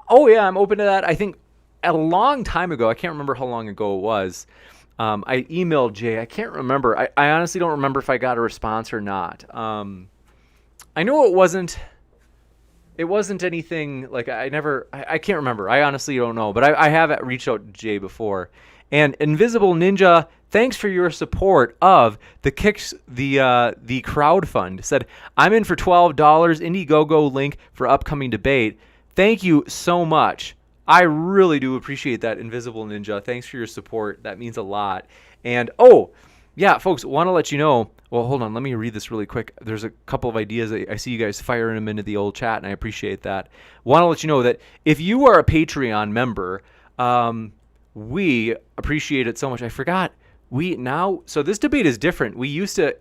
Oh yeah, I'm open to that. I think a long time ago, I can't remember how long ago it was, I emailed Jay. I can't remember. I honestly don't remember if I got a response or not. I know it wasn't anything like I can't remember. I honestly don't know, but I have reached out to Jay before. And Invisible Ninja, thanks for your support of the crowdfund. Said, I'm in for $12, Indiegogo link for upcoming debate. Thank you so much. I really do appreciate that, Invisible Ninja. Thanks for your support. That means a lot. And, yeah, folks, want to let you know. Well, hold on. Let me read this really quick. There's a couple of ideas. I see you guys firing them into the old chat, and I appreciate that. Want to let you know that if you are a Patreon member, we appreciate it so much. I forgot. So this debate is different. We used to,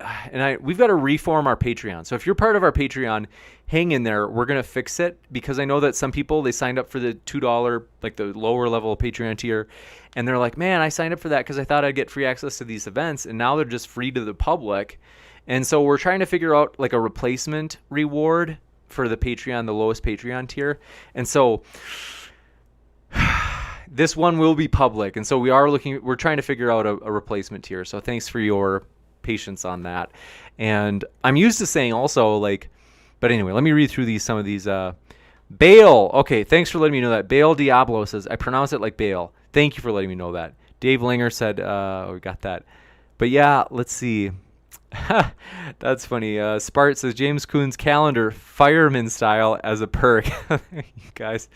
we've got to reform our Patreon. So if you're part of our Patreon, hang in there. We're going to fix it, because I know that some people, they signed up for the $2, like the lower level Patreon tier. And they're like, man, I signed up for that because I thought I'd get free access to these events. And now they're just free to the public. And so we're trying to figure out like a replacement reward for the Patreon, the lowest Patreon tier. And so this one will be public. And so we're trying to figure out a replacement tier. So thanks for your patience on that. And I'm used to saying also but anyway, let me read through some of these. Baal. Okay. Thanks for letting me know that. Baal Diablo says, I pronounce it like Baal. Thank you for letting me know that. Dave Linger said, we got that. But yeah, let's see. That's funny. Spart says, James Coon's calendar, fireman style, as a perk. You guys.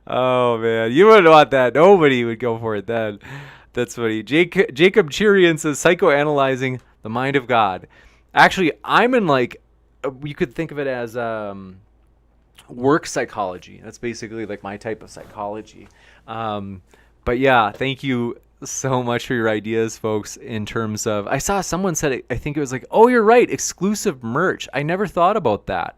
Oh, man. You wouldn't want that. Nobody would go for it then. That's funny. Jacob Chirian says, psychoanalyzing the mind of God. Actually, I'm in you could think of it as work psychology. That's basically like my type of psychology. But yeah, thank you so much for your ideas, folks, in terms of, I saw someone said it, I think it was like, oh, you're right, exclusive merch. I never thought about that.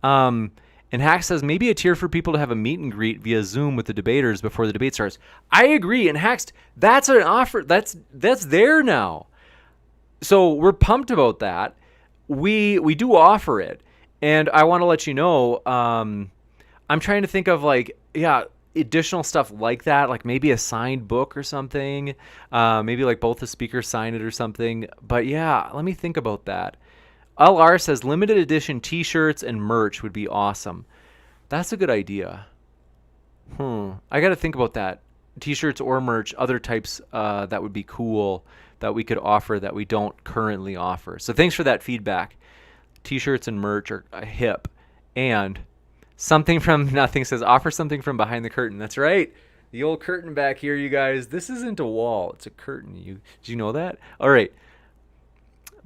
And Hack says, maybe a tier for people to have a meet and greet via Zoom with the debaters before the debate starts. I agree. And Hacks, that's an offer. That's there now. So we're pumped about that. We do offer it. And I want to let you know, I'm trying to think of additional stuff like that, like maybe a signed book or something, maybe like both the speakers sign it or something. But yeah, let me think about that. LR says limited edition t-shirts and merch would be awesome. That's a good idea. I got to think about that. T-shirts or merch, other types that would be cool that we could offer that we don't currently offer. So thanks for that feedback. T-shirts and merch are hip. And something from nothing says, offer something from behind the curtain. That's right. The old curtain back here, you guys. This isn't a wall. It's a curtain. Did you know that? All right.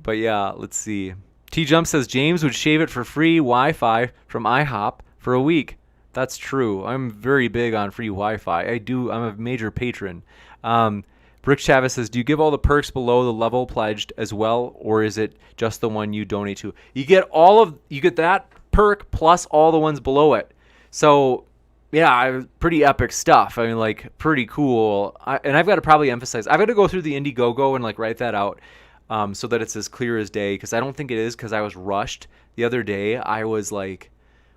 But yeah, let's see. TJump says, James would shave it for free Wi-Fi from IHOP for a week. That's true. I'm very big on free Wi-Fi. I'm a major patron. Brick Chavez says, do you give all the perks below the level pledged as well, or is it just the one you donate to? You get that perk plus all the ones below it. So yeah, pretty epic stuff. I mean, like, pretty cool. And I've got to probably emphasize, I've got to go through the Indiegogo and like write that out so that it's as clear as day, because I don't think it is, because I was rushed the other day. I was like,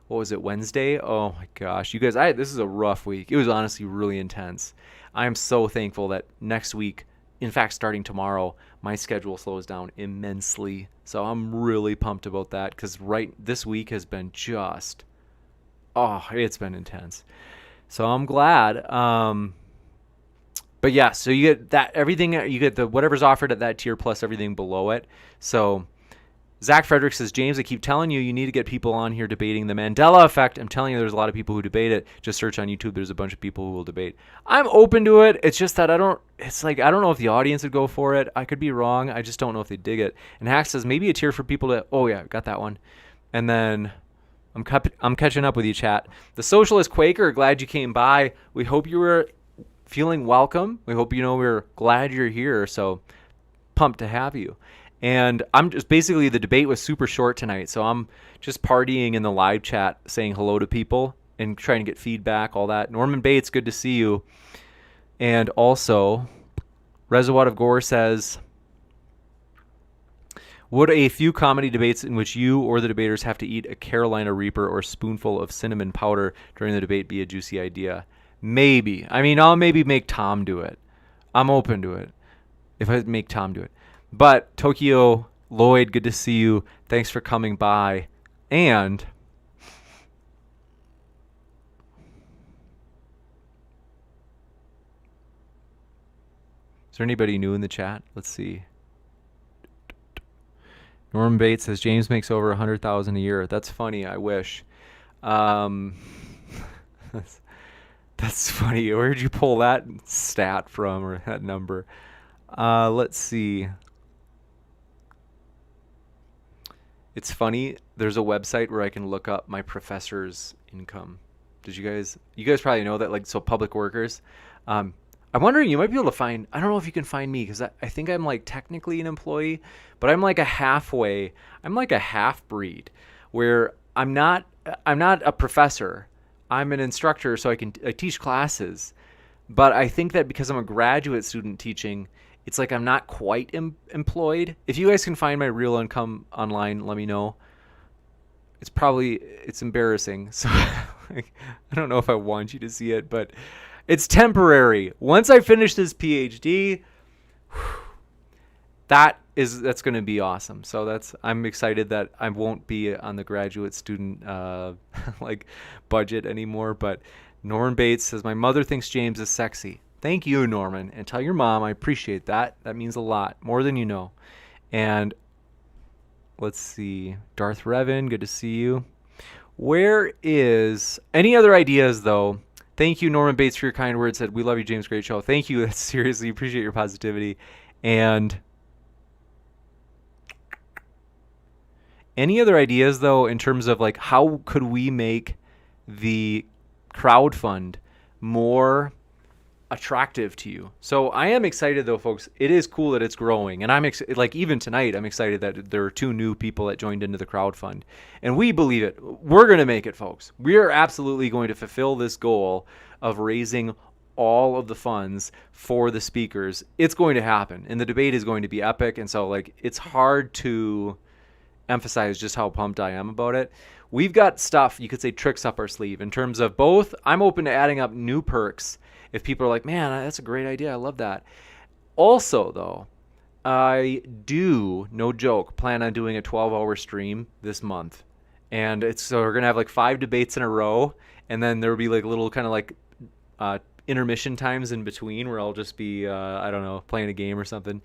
what was it, Wednesday? Oh my gosh, you guys, this is a rough week. It was honestly really intense. I am so thankful that next week, in fact, starting tomorrow, my schedule slows down immensely. So I'm really pumped about that, because this week has been it's been intense. So I'm glad. But yeah, so you get that, everything, you get the whatever's offered at that tier plus everything below it. So Zach Frederick says, James, I keep telling you need to get people on here debating the Mandela effect. I'm telling you, there's a lot of people who debate it. Just search on YouTube. There's a bunch of people who will debate. I'm open to it. It's just that I don't know if the audience would go for it. I could be wrong. I just don't know if they dig it. And Hack says, maybe a tier for people to, oh yeah, got that one. And then I'm catching up with you, chat. The Socialist Quaker, glad you came by. We hope you were feeling welcome. We hope we're glad you're here. So pumped to have you. And I'm just basically, the debate was super short tonight, so I'm just partying in the live chat, saying hello to people and trying to get feedback, all that. Norman Bates, good to see you. And also, Reservoir of Gore says, would a few comedy debates in which you or the debaters have to eat a Carolina Reaper or spoonful of cinnamon powder during the debate be a juicy idea? Maybe. I mean, I'll maybe make Tom do it. I'm open to it if I make Tom do it. But Tokyo Lloyd, good to see you. Thanks for coming by. And is there anybody new in the chat? Let's see. Norman Bates says, James makes over $100,000 a year. That's funny. I wish. That's funny. Where did you pull that stat from, or that number? Let's see. It's funny. There's a website where I can look up my professor's income. You guys probably know that, like, so public workers. I'm wondering, you might be able to find, I don't know if you can find me, because I think I'm like technically an employee, but I'm like a half breed where I'm not a professor. I'm an instructor, so I teach classes. But I think that because I'm a graduate student teaching, it's like I'm not quite employed. If you guys can find my real income online, let me know. It's embarrassing. So like, I don't know if I want you to see it, but it's temporary. Once I finish this PhD, that's going to be awesome. So I'm excited that I won't be on the graduate student like budget anymore. But Norman Bates says, my mother thinks James is sexy. Thank you, Norman, and tell your mom I appreciate that. That means a lot, more than you know. And let's see, Darth Revan, good to see you. Where is any other ideas though? Thank you, Norman Bates, for your kind words. Said, we love you, James. Great show. Thank you. Seriously, appreciate your positivity. And any other ideas though, in terms of like, how could we make the crowdfund more attractive to you? So I am excited though, folks. It is cool that it's growing, and I'm like, even tonight I'm excited that there are 2 new people that joined into the crowdfund, and we believe it. We're going to make it, folks. We are absolutely going to fulfill this goal of raising all of the funds for the speakers. It's going to happen, and the debate is going to be epic. And so like, it's hard to emphasize just how pumped I am about it. We've got stuff, you could say, tricks up our sleeve in terms of both. I'm open to adding up new perks if people are like, man, that's a great idea, I love that. Also, though, I do, no joke, plan on doing a 12-hour stream this month. And so we're going to have like 5 debates in a row, and then there will be like little kind of like intermission times in between where I'll just be, I don't know, playing a game or something.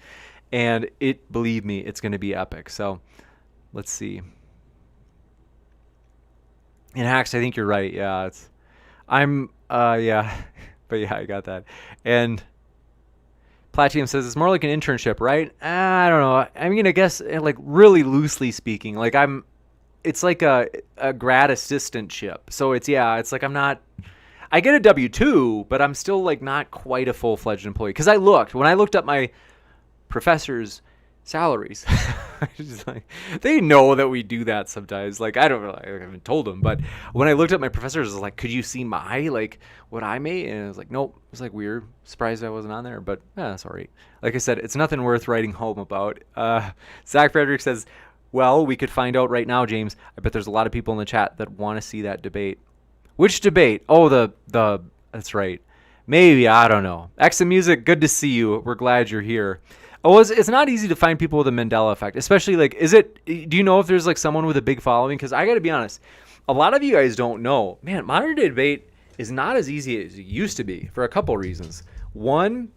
And believe me, it's going to be epic. So let's see. And Hacks, I think you're right. Yeah, yeah. But yeah, I got that. And Platinum says it's more like an internship, right? I don't know. I mean, I guess like really loosely speaking, like it's like a grad assistantship. So it's like I get a W-2, but I'm still like not quite a full-fledged employee. Because when I looked up my professors' salaries, like, they know that we do that sometimes. Like, I don't know, I haven't told them, but when I looked up my professors, I was like, could you see what I made? And it was like, nope. It was like weird. Surprised I wasn't on there, but that's all right. Like I said, it's nothing worth writing home about. Zach Frederick says, well, we could find out right now, James. I bet there's a lot of people in the chat that want to see that debate. Which debate? Oh, that's right. Maybe, I don't know. Exit Music, good to see you. We're glad you're here. Oh, it's not easy to find people with a Mandela effect, especially like, do you know if there's like someone with a big following? Because I got to be honest, a lot of you guys don't know. Man, modern day debate is not as easy as it used to be for a couple reasons. One,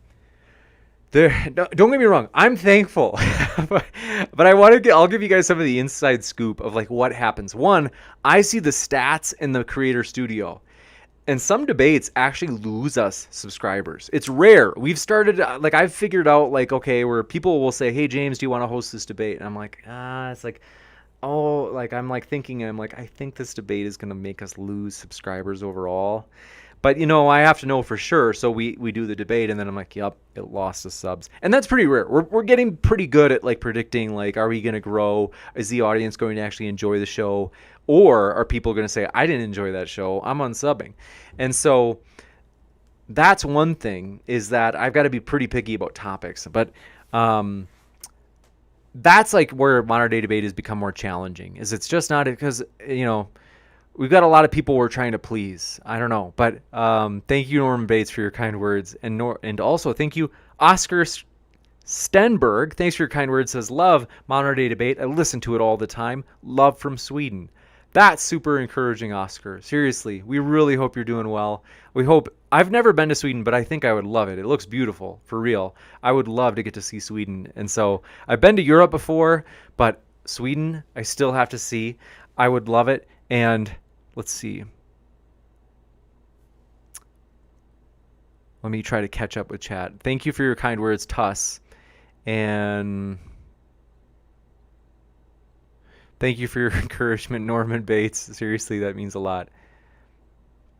don't get me wrong, I'm thankful, but I'll give you guys some of the inside scoop of like what happens. One, I see the stats in the creator studio. And some debates actually lose us subscribers. It's rare. We've started, like, I've figured out, like, okay, where people will say, hey, James, do you want to host this debate? And I'm like, it's like, oh, like, I'm like thinking, I think this debate is going to make us lose subscribers overall. But, I have to know for sure. So we do the debate, and then I'm like, yep, it lost us subs. And that's pretty rare. We're getting pretty good at, like, predicting, like, are we going to grow? Is the audience going to actually enjoy the show? Or are people going to say, I didn't enjoy that show, I'm unsubbing? And so that's one thing, is that I've got to be pretty picky about topics. But that's like where modern day debate has become more challenging, is it's just not because, we've got a lot of people we're trying to please. I don't know. But thank you, Norman Bates, for your kind words. And also thank you, Oscar Stenberg. Thanks for your kind words. Says, love modern day debate. I listen to it all the time. Love from Sweden. That's super encouraging, Oscar. Seriously, we really hope you're doing well. I've never been to Sweden, but I think I would love it. It looks beautiful, for real. I would love to get to see Sweden. And so I've been to Europe before, but Sweden, I still have to see. I would love it. And let's see. Let me try to catch up with chat. Thank you for your kind words, Tuss. And thank you for your encouragement, Norman Bates. Seriously, that means a lot.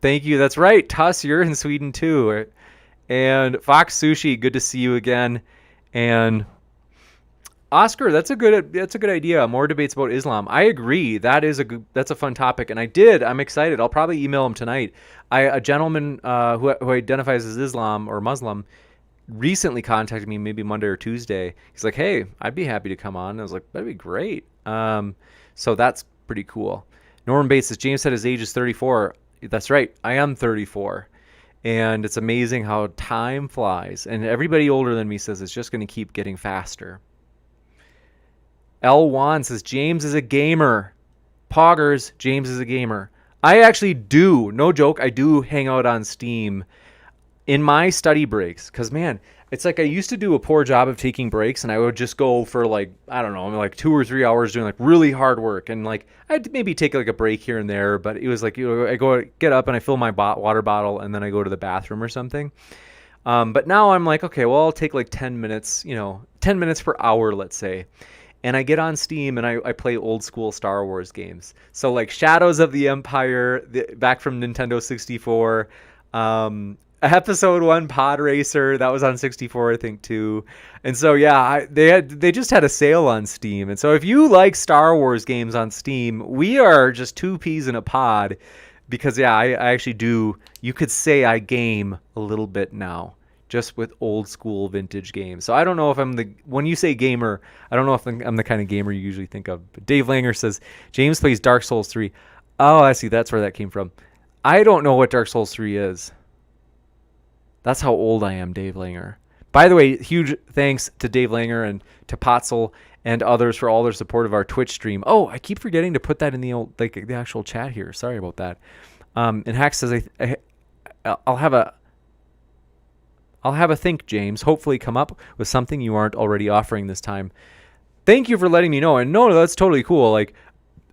Thank you. That's right. Tuss, you're in Sweden too. And Fox Sushi, good to see you again. And Oscar, that's a good idea. More debates about Islam. I agree. That's a fun topic. And I'm excited. I'll probably email him tonight. A gentleman who identifies as Islam or Muslim recently contacted me, maybe Monday or Tuesday. He's like, hey, I'd be happy to come on. And I was like, that'd be great. So that's pretty cool. Norman Bates says, James said his age is 34. That's right. I am 34. And it's amazing how time flies. And everybody older than me says it's just going to keep getting faster. L. Juan says, James is a gamer. Poggers, James is a gamer. I actually do. No joke. I do hang out on Steam in my study breaks. Because, man, it's like I used to do a poor job of taking breaks, and I would just go for like, I don't know, like 2 or 3 hours doing like really hard work. And like I'd maybe take like a break here and there, but it was like, I get up and I fill my water bottle and then I go to the bathroom or something. But now I'm like, okay, well, I'll take like 10 minutes, 10 minutes per hour, let's say. And I get on Steam and I play old school Star Wars games. So like Shadows of the Empire, back from Nintendo 64, Episode 1 Pod Racer, that was on 64, I think, too. And so, yeah, they just had a sale on Steam. And so if you like Star Wars games on Steam, we are just two peas in a pod. Because, yeah, I actually do, you could say I game a little bit now, just with old school vintage games. So I don't know if when you say gamer, I don't know if I'm the kind of gamer you usually think of. But Dave Langer says, James plays Dark Souls 3. Oh, I see. That's where that came from. I don't know what Dark Souls 3 is. That's how old I am, Dave Langer. By the way, huge thanks to Dave Langer and to Potzel and others for all their support of our Twitch stream. Oh, I keep forgetting to put that in the actual chat here. Sorry about that. And Hack says, I'll have I'll have a think, James. Hopefully come up with something you aren't already offering this time. Thank you for letting me know. And no, that's totally cool. Like,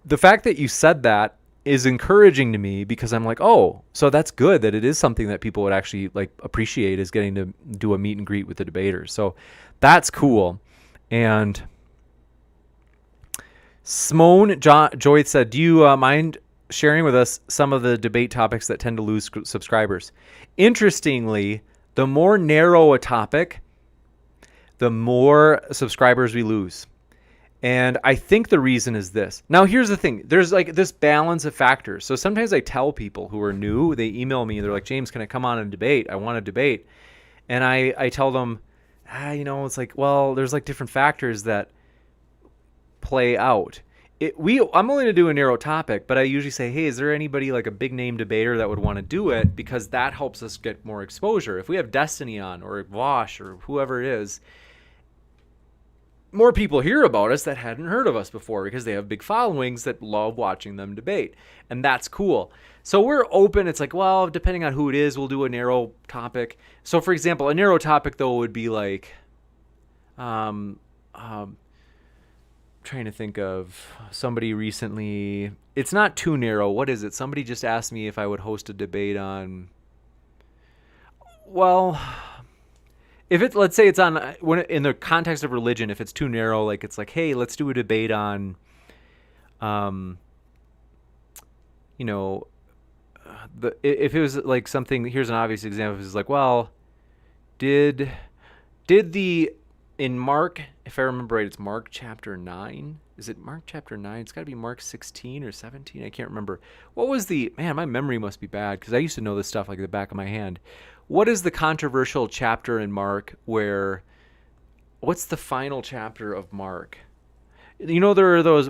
the fact that you said that is encouraging to me, because I'm like, oh, so that's good that it is something that people would actually like appreciate, is getting to do a meet and greet with the debaters. So that's cool. And Simone Joy said, do you mind sharing with us some of the debate topics that tend to lose subscribers? Interestingly, the more narrow a topic, the more subscribers we lose. And I think the reason is this. Now, here's the thing. There's like this balance of factors. So sometimes I tell people who are new, they email me, they're like, James, can I come on and debate? I want to debate. And I tell them, it's like, well, there's like different factors that play out. I'm only going to do a narrow topic, but I usually say, hey, is there anybody like a big name debater that would want to do it? Because that helps us get more exposure. If we have Destiny on or Vosh or whoever it is, more people hear about us that hadn't heard of us before, because they have big followings that love watching them debate. And that's cool. So we're open. It's like, well, depending on who it is, we'll do a narrow topic. So for example, a narrow topic though would be like, trying to think of somebody recently. It's not too narrow. What is it? Somebody just asked me if I would host a debate on, well, if it's, let's say it's on, when in the context of religion, if it's too narrow, like it's like, hey, let's do a debate on, if it was like something, here's an obvious example. It's like, well, did in Mark, if I remember right, it's Mark chapter 9. Is it Mark chapter 9? It's got to be Mark 16 or 17. I can't remember. What was my memory must be bad, because I used to know this stuff like the back of my hand. What is the controversial chapter in Mark what's the final chapter of Mark? There are those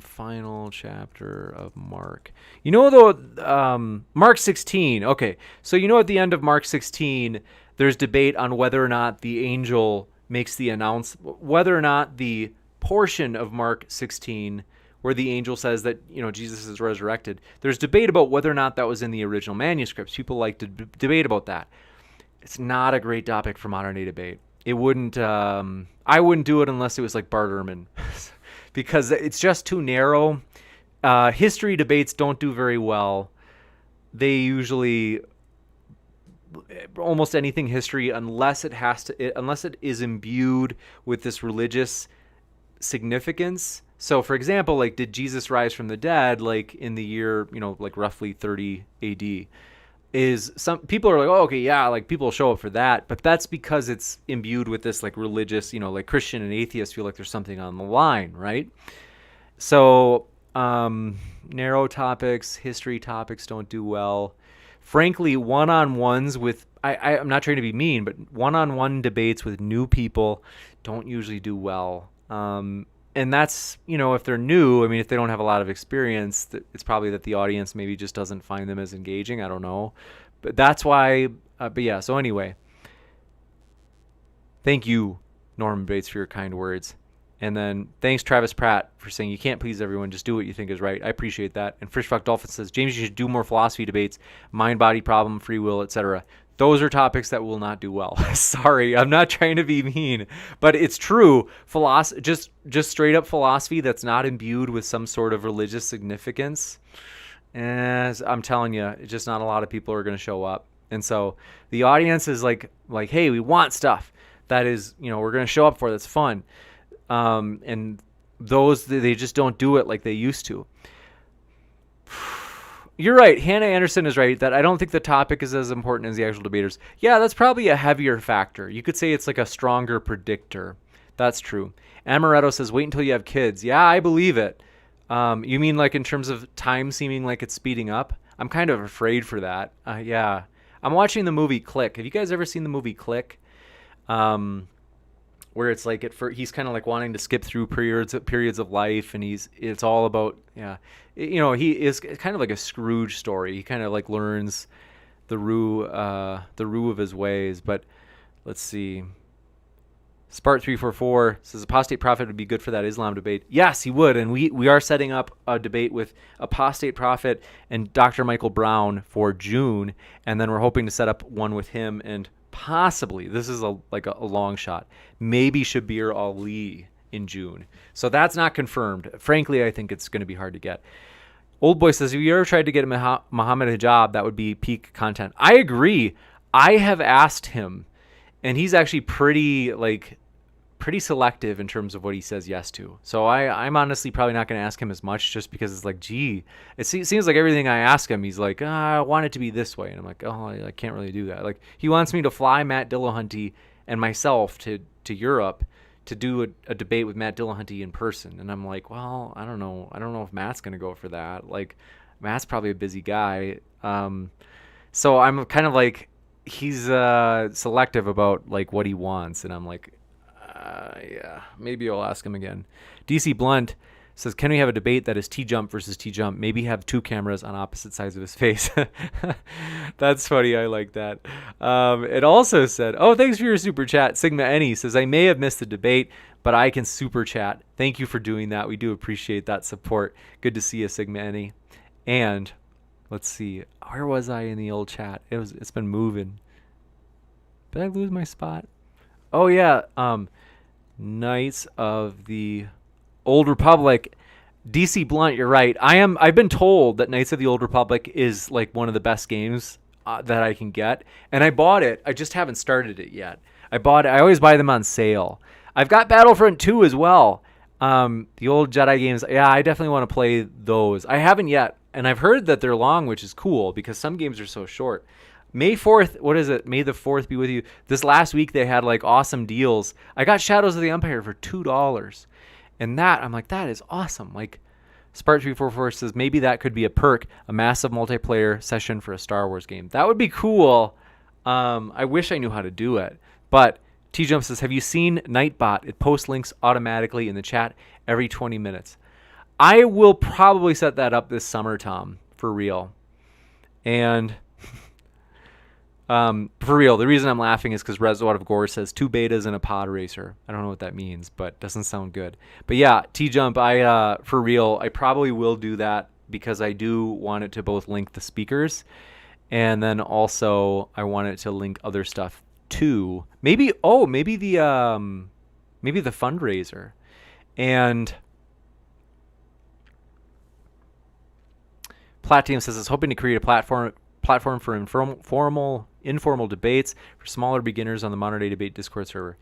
final chapter of Mark. Mark 16. Okay. So at the end of Mark 16, there's debate on whether or not the angel makes the whether or not the portion of Mark 16 where the angel says that, Jesus is resurrected. There's debate about whether or not that was in the original manuscripts. People like to debate about that. It's not a great topic for modern day debate. It wouldn't, I wouldn't do it unless it was like Bart Ehrman, because it's just too narrow. History debates don't do very well. They usually, almost anything history, unless it is imbued with this religious significance. So for example, like, did Jesus rise from the dead, like in the year, like roughly 30 AD? Some people are like, oh, okay, yeah, like people show up for that, but that's because it's imbued with this like religious, like Christian and atheists feel like there's something on the line, right? So narrow topics, history topics don't do well. Frankly, one-on-ones with, I'm not trying to be mean, but one-on-one debates with new people don't usually do well. And that's, if they're new, if they don't have a lot of experience, it's probably that the audience maybe just doesn't find them as engaging. I don't know. But that's why, so anyway. Thank you, Norman Bates, for your kind words. And then thanks, Travis Pratt, for saying you can't please everyone. Just do what you think is right. I appreciate that. And Frishfuck Dolphin says, James, you should do more philosophy debates, mind, body problem, free will, etc. Those are topics that will not do well. Sorry, I'm not trying to be mean, but it's true. Just straight up philosophy that's not imbued with some sort of religious significance, as I'm telling you, it's just not a lot of people are going to show up. And so the audience is like, hey, we want stuff that is, we're going to show up for, that's fun. And those, they just don't do it like they used to. You're right. Hannah Anderson is right that I don't think the topic is as important as the actual debaters. Yeah, that's probably a heavier factor. You could say it's like a stronger predictor. That's true. Amaretto says, wait until you have kids. Yeah, I believe it. You mean like in terms of time seeming like it's speeding up? I'm kind of afraid for that. Yeah. I'm watching the movie Click. Have you guys ever seen the movie Click? Where it's like he's kind of like wanting to skip through periods of life, and it's all about, he is kind of like a Scrooge story. He kind of like learns the rue of his ways. But let's see. Spart344 says apostate prophet would be good for that Islam debate. Yes, he would, and we are setting up a debate with apostate prophet and Dr. Michael Brown for June, and then we're hoping to set up one with him and possibly, this is a long shot, maybe Shabir Ali in June. So that's not confirmed. Frankly, I think it's going to be hard to get. Old Boy says, if you ever tried to get Muhammad Hijab, that would be peak content. I agree. I have asked him, and he's actually pretty selective in terms of what he says yes to. So I'm honestly probably not going to ask him as much, just because it's like, gee, it seems like everything I ask him, he's like, I want it to be this way. And I'm like, oh, I can't really do that. Like, he wants me to fly Matt Dillahunty and myself to Europe to do a debate with Matt Dillahunty in person. And I'm like, well, I don't know if Matt's going to go for that. Like, Matt's probably a busy guy. So I'm kind of like, he's selective about like what he wants. And I'm like, yeah, maybe I'll ask him again. DC Blunt says, can we have a debate that is TJump versus TJump? Maybe have two cameras on opposite sides of his face. That's funny. I like that. It also said, oh, thanks for your super chat. Sigma Any says, I may have missed the debate, but I can super chat. Thank you for doing that. We do appreciate that support. Good to see you, Sigma Any. And let's see, where was I in the old chat? It's been moving. Did I lose my spot? Oh yeah. Knights of the Old Republic. DC Blunt, you're right. I've been told that Knights of the Old Republic is like one of the best games that I can get, and I bought it. I just haven't started it yet. I always buy them on sale. I've got Battlefront 2 as well. The old Jedi games. Yeah, I definitely want to play those. I haven't yet, and I've heard that they're long, which is cool because some games are so short. May 4th, what is it? May the 4th be with you. This last week they had like awesome deals. I got Shadows of the Empire for $2. And that, I'm like, that is awesome. Like, Spart344 says, maybe that could be a perk, a massive multiplayer session for a Star Wars game. That would be cool. I wish I knew how to do it. But TJump says, have you seen Nightbot? It posts links automatically in the chat every 20 minutes. I will probably set that up this summer, Tom, for real. And for real, the reason I'm laughing is because Rezo of Gore says 2 betas and a pod racer. I don't know what that means, but doesn't sound good. But yeah, TJump, for real, I probably will do that because I do want it to both link the speakers, and then also I want it to link other stuff too. Maybe the fundraiser. And Platinum says it's hoping to create a platform for informal debates for smaller beginners on the Modern Day Debate Discord server.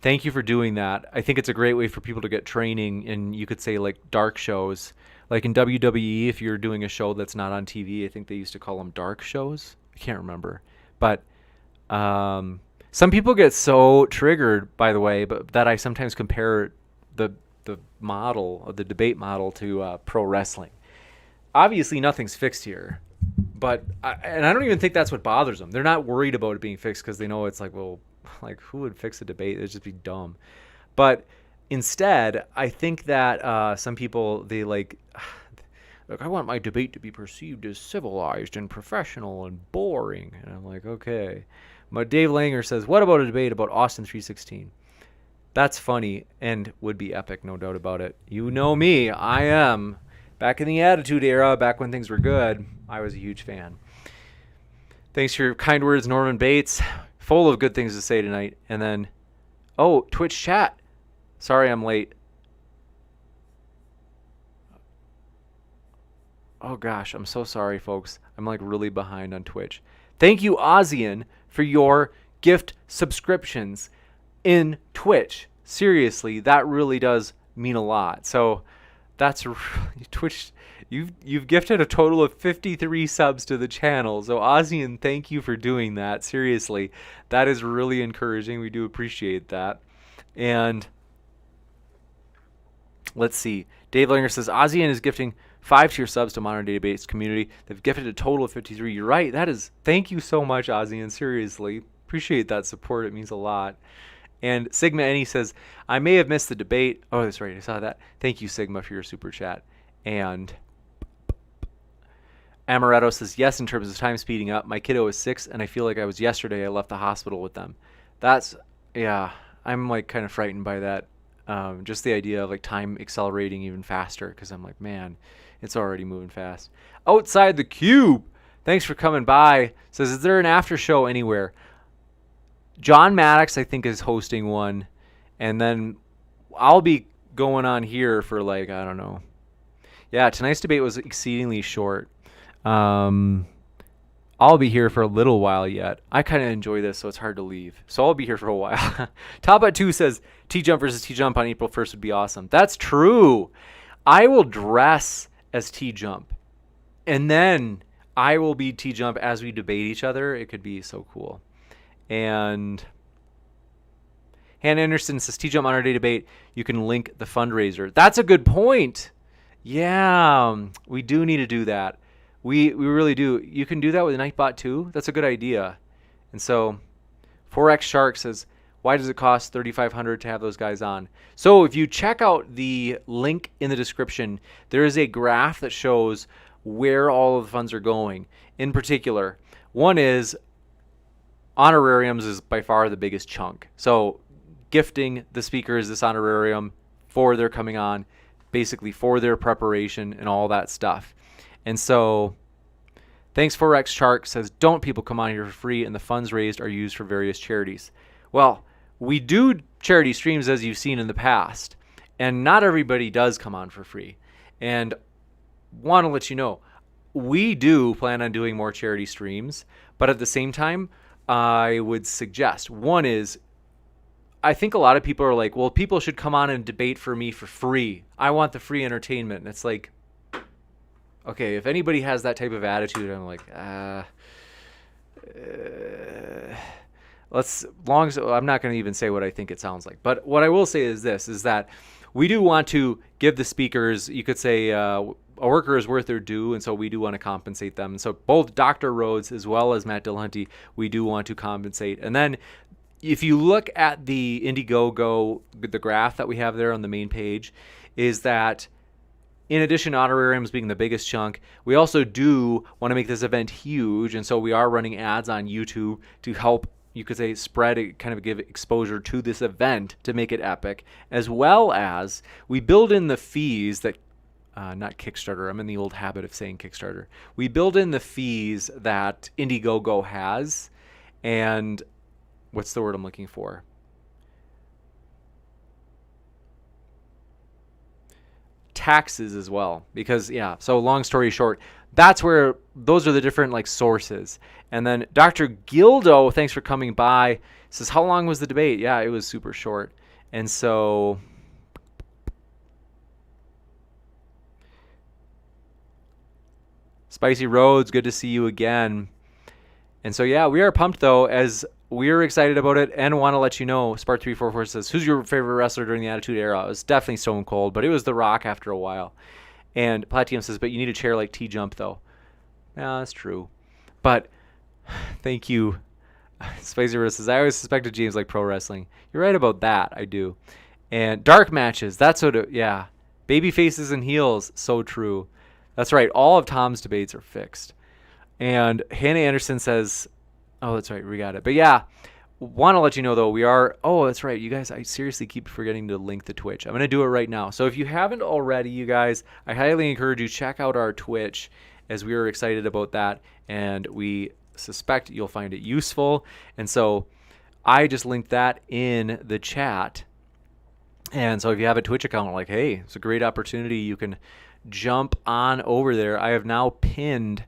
Thank you for doing that. I think it's a great way for people to get training in, you could say, like dark shows. Like in WWE, if you're doing a show that's not on TV, I think they used to call them dark shows. I can't remember. But some people get so triggered, by the way, but that I sometimes compare the model, of the debate model, to pro wrestling. Obviously, nothing's fixed here. But I don't even think that's what bothers them. They're not worried about it being fixed because they know it's like, well, like who would fix a debate? It'd just be dumb. But instead, I think that some people, they like, I want my debate to be perceived as civilized and professional and boring. And I'm like, okay. But Dave Langer says, what about a debate about Austin 316? That's funny and would be epic, no doubt about it. You know me, I am. Back in the Attitude Era, back when things were good, I was a huge fan. Thanks for your kind words, Norman Bates. Full of good things to say tonight. And then, oh, Twitch chat. Sorry I'm late. Oh gosh, I'm so sorry, folks. I'm like really behind on Twitch. Thank you, Ozian, for your gift subscriptions in Twitch. Seriously, that really does mean a lot. So that's Twitch. You've gifted a total of 53 subs to the channel. So Ozian, thank you for doing that. Seriously, that is really encouraging. We do appreciate that. And let's see. Dave Langer says Ozian is gifting 5-tier subs to Modern Day Debates community. They've gifted a total of 53. You're right. That is. Thank you so much, Ozian. Seriously, appreciate that support. It means a lot. And Sigma Any says, I may have missed the debate. Oh, that's right. I saw that. Thank you, Sigma, for your super chat. And Amaretto says, yes, in terms of time speeding up. My kiddo is 6, and I feel like I was yesterday. I left the hospital with them. That's, yeah, I'm like kind of frightened by that. Just the idea of like time accelerating even faster, because I'm like, man, it's already moving fast. Outside the Cube, thanks for coming by. Says, is there an after show anywhere? John Maddox, I think, is hosting one. And then I'll be going on here for like, I don't know. Yeah, tonight's debate was exceedingly short. I'll be here for a little while yet. I kind of enjoy this, so it's hard to leave. So I'll be here for a while. Top at 2 says TJump versus TJump on April 1st would be awesome. That's true. I will dress as TJump. And then I will be TJump as we debate each other. It could be so cool. And Hannah Anderson says TJump on our day debate. You can link the fundraiser. That's a good point. Yeah, we do need to do that. We really do. You can do that with Nightbot too. That's a good idea. And so 4X Shark says, why does it cost $3,500 to have those guys on? So if you check out the link in the description, there is a graph that shows where all of the funds are going. In particular, one is honorariums is by far the biggest chunk. So gifting the speakers this honorarium for their coming on, basically for their preparation and all that stuff. And so thanks 4X Shark says, don't people come on here for free, and the funds raised are used for various charities. Well, we do charity streams, as you've seen in the past, and not everybody does come on for free. And want to let you know, we do plan on doing more charity streams, but at the same time, I would suggest, one is, I think a lot of people are like, well, people should come on and debate for me for free. I want the free entertainment. And it's like, okay, if anybody has that type of attitude, I'm like, I'm not going to even say what I think it sounds like. But what I will say is this, is that we do want to give the speakers, you could say, a worker is worth their due, and so we do want to compensate them. And so both Dr. Rhodes as well as Matt Dillahunty, we do want to compensate. And then if you look at the Indiegogo, the graph that we have there on the main page, is that in addition to honorariums being the biggest chunk, we also do want to make this event huge. And so we are running ads on YouTube to help, you could say, spread it, kind of give exposure to this event to make it epic, as well as we build in the fees that, not Kickstarter, I'm in the old habit of saying Kickstarter. We build in the fees that Indiegogo has, and what's the word I'm looking for? Taxes as well, because so long story short, that's where those are the different like sources. And then Dr. Gildo, thanks for coming by, says, how long was the debate? Yeah, it was super short. And so Spicy Roads, good to see you again. And so we are pumped though, as we're excited about it, and want to let you know, Spark344 says, who's your favorite wrestler during the Attitude Era? It was definitely Stone Cold, but it was The Rock after a while. And Platinum says, but you need a chair like TJump, though. Yeah, that's true. But thank you. Spicy Rose says, I always suspected James like pro wrestling. You're right about that. I do. And dark matches. That's what baby faces and heels. So true. That's right. All of Tom's debates are fixed. And Hannah Anderson says, oh, that's right. We got it. But want to let you know, though, we are... Oh, that's right. You guys, I seriously keep forgetting to link the Twitch. I'm going to do it right now. So if you haven't already, you guys, I highly encourage you to check out our Twitch, as we are excited about that. And we suspect you'll find it useful. And so I just linked that in the chat. And so if you have a Twitch account, like, hey, it's a great opportunity. You can jump on over there. I have now pinned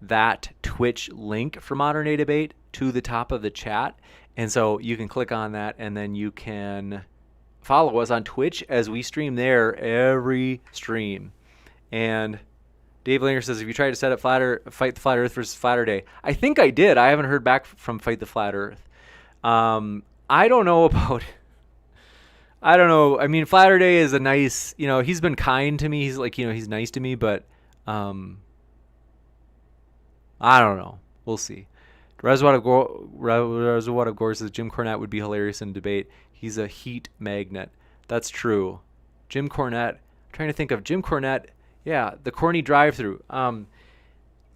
that Twitch link for Modern Day Debate to the top of the chat. And so you can click on that, and then you can follow us on Twitch as we stream there every stream. And Dave Linger says, if you try to set up Fight the Flat Earth versus Flatter Day, I think I did. I haven't heard back from Fight the Flat Earth. I don't know about... I don't know. I mean, Flatter Day is a nice, he's been kind to me. He's like, he's nice to me, but I don't know. We'll see. Reservoir of Gore says Jim Cornette would be hilarious in debate. He's a heat magnet. That's true. Jim Cornette. I'm trying to think of Jim Cornette. Yeah, the corny drive-through.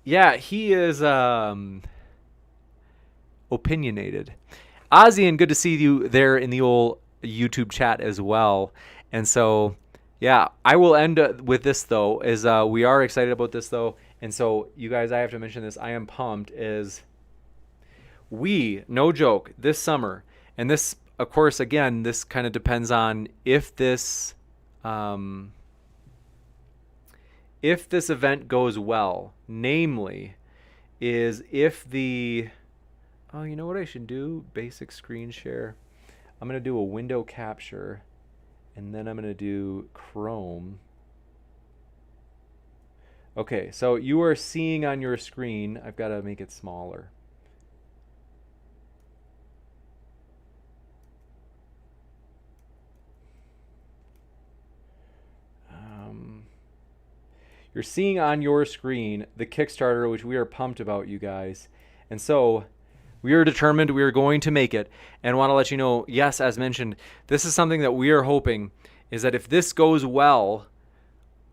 He is opinionated. Ozian, good to see you there in the old YouTube chat as well. And so, I will end with this, though, as we are excited about this, though. And so, you guys, I have to mention this. I am pumped, is We, no joke, this summer, and this, of course, again, this kind of depends on if this event goes well, namely, is if the, oh, you know what I should do? Basic screen share. I'm going to do a window capture, and then I'm going to do Chrome. Okay, so you are seeing on your screen, I've got to make it smaller. You're seeing on your screen the Kickstarter, which we are pumped about, you guys. And so we are determined we are going to make it, and want to let you know, yes, as mentioned, this is something that we are hoping is that if this goes well,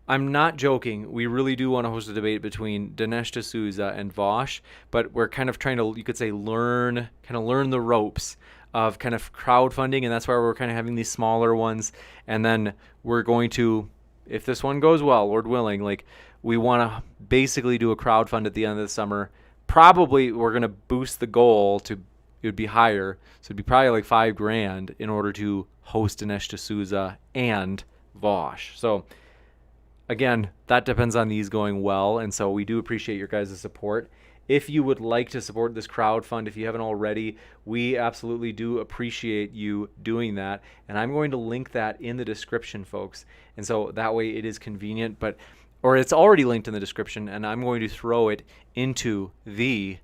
I'm not joking, we really do want to host a debate between Dinesh D'Souza and Vosh, but we're kind of trying to, you could say, learn the ropes of kind of crowdfunding, and that's why we're kind of having these smaller ones. And then we're going to, if this one goes well, Lord willing, like, we want to basically do a crowdfund at the end of the summer. Probably we're going to boost the goal to, it would be higher, so it'd be probably like $5,000 in order to host Dinesh D'Souza and Vosh. So again, that depends on these going well, and so we do appreciate your guys' support. If you would like to support this crowdfund, if you haven't already, we absolutely do appreciate you doing that. And I'm going to link that in the description, folks. And so that way it is convenient, or it's already linked in the description, and I'm going to throw it into the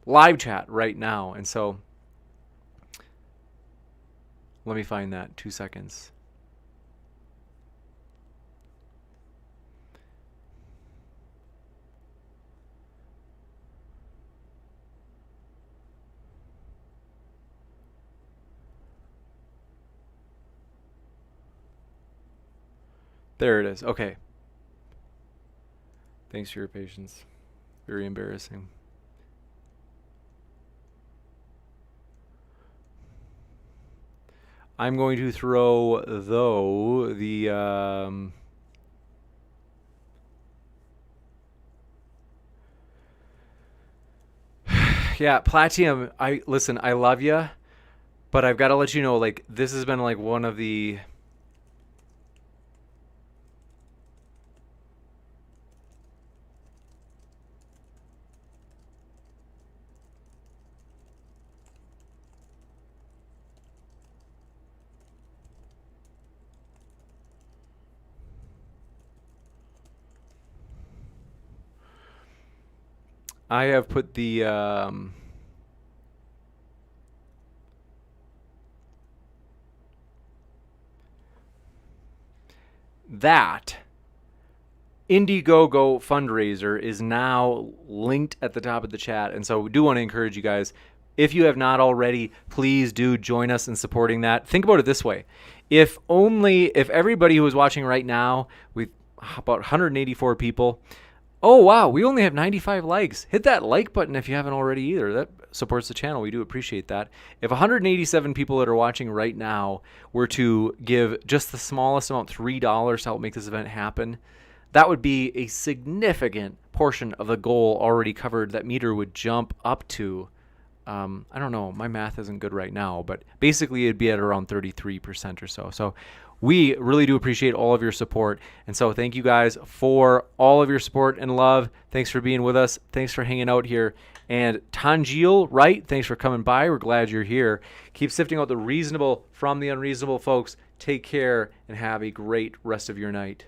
live chat right now. And so let me find that, 2 seconds. There it is. Okay. Thanks for your patience. Very embarrassing. I'm going to throw, though, the yeah, Platinum, listen, I love you, but I've got to let you know, like, this has been like one of the I have put the that Indiegogo fundraiser is now linked at the top of the chat, and so we do want to encourage you guys, if you have not already, please do join us in supporting that. Think about it this way: if everybody who is watching right now, with about 184 people, oh wow, we only have 95 likes. Hit that like button if you haven't already either. That supports the channel. We do appreciate that. If 187 people that are watching right now were to give just the smallest amount, $3, to help make this event happen, that would be a significant portion of the goal already covered. That meter would jump up to, I don't know, my math isn't good right now, but basically it'd be at around 33% or so. So we really do appreciate all of your support. And so thank you guys for all of your support and love. Thanks for being with us. Thanks for hanging out here. And Tanjil, right? Thanks for coming by. We're glad you're here. Keep sifting out the reasonable from the unreasonable, folks. Take care and have a great rest of your night.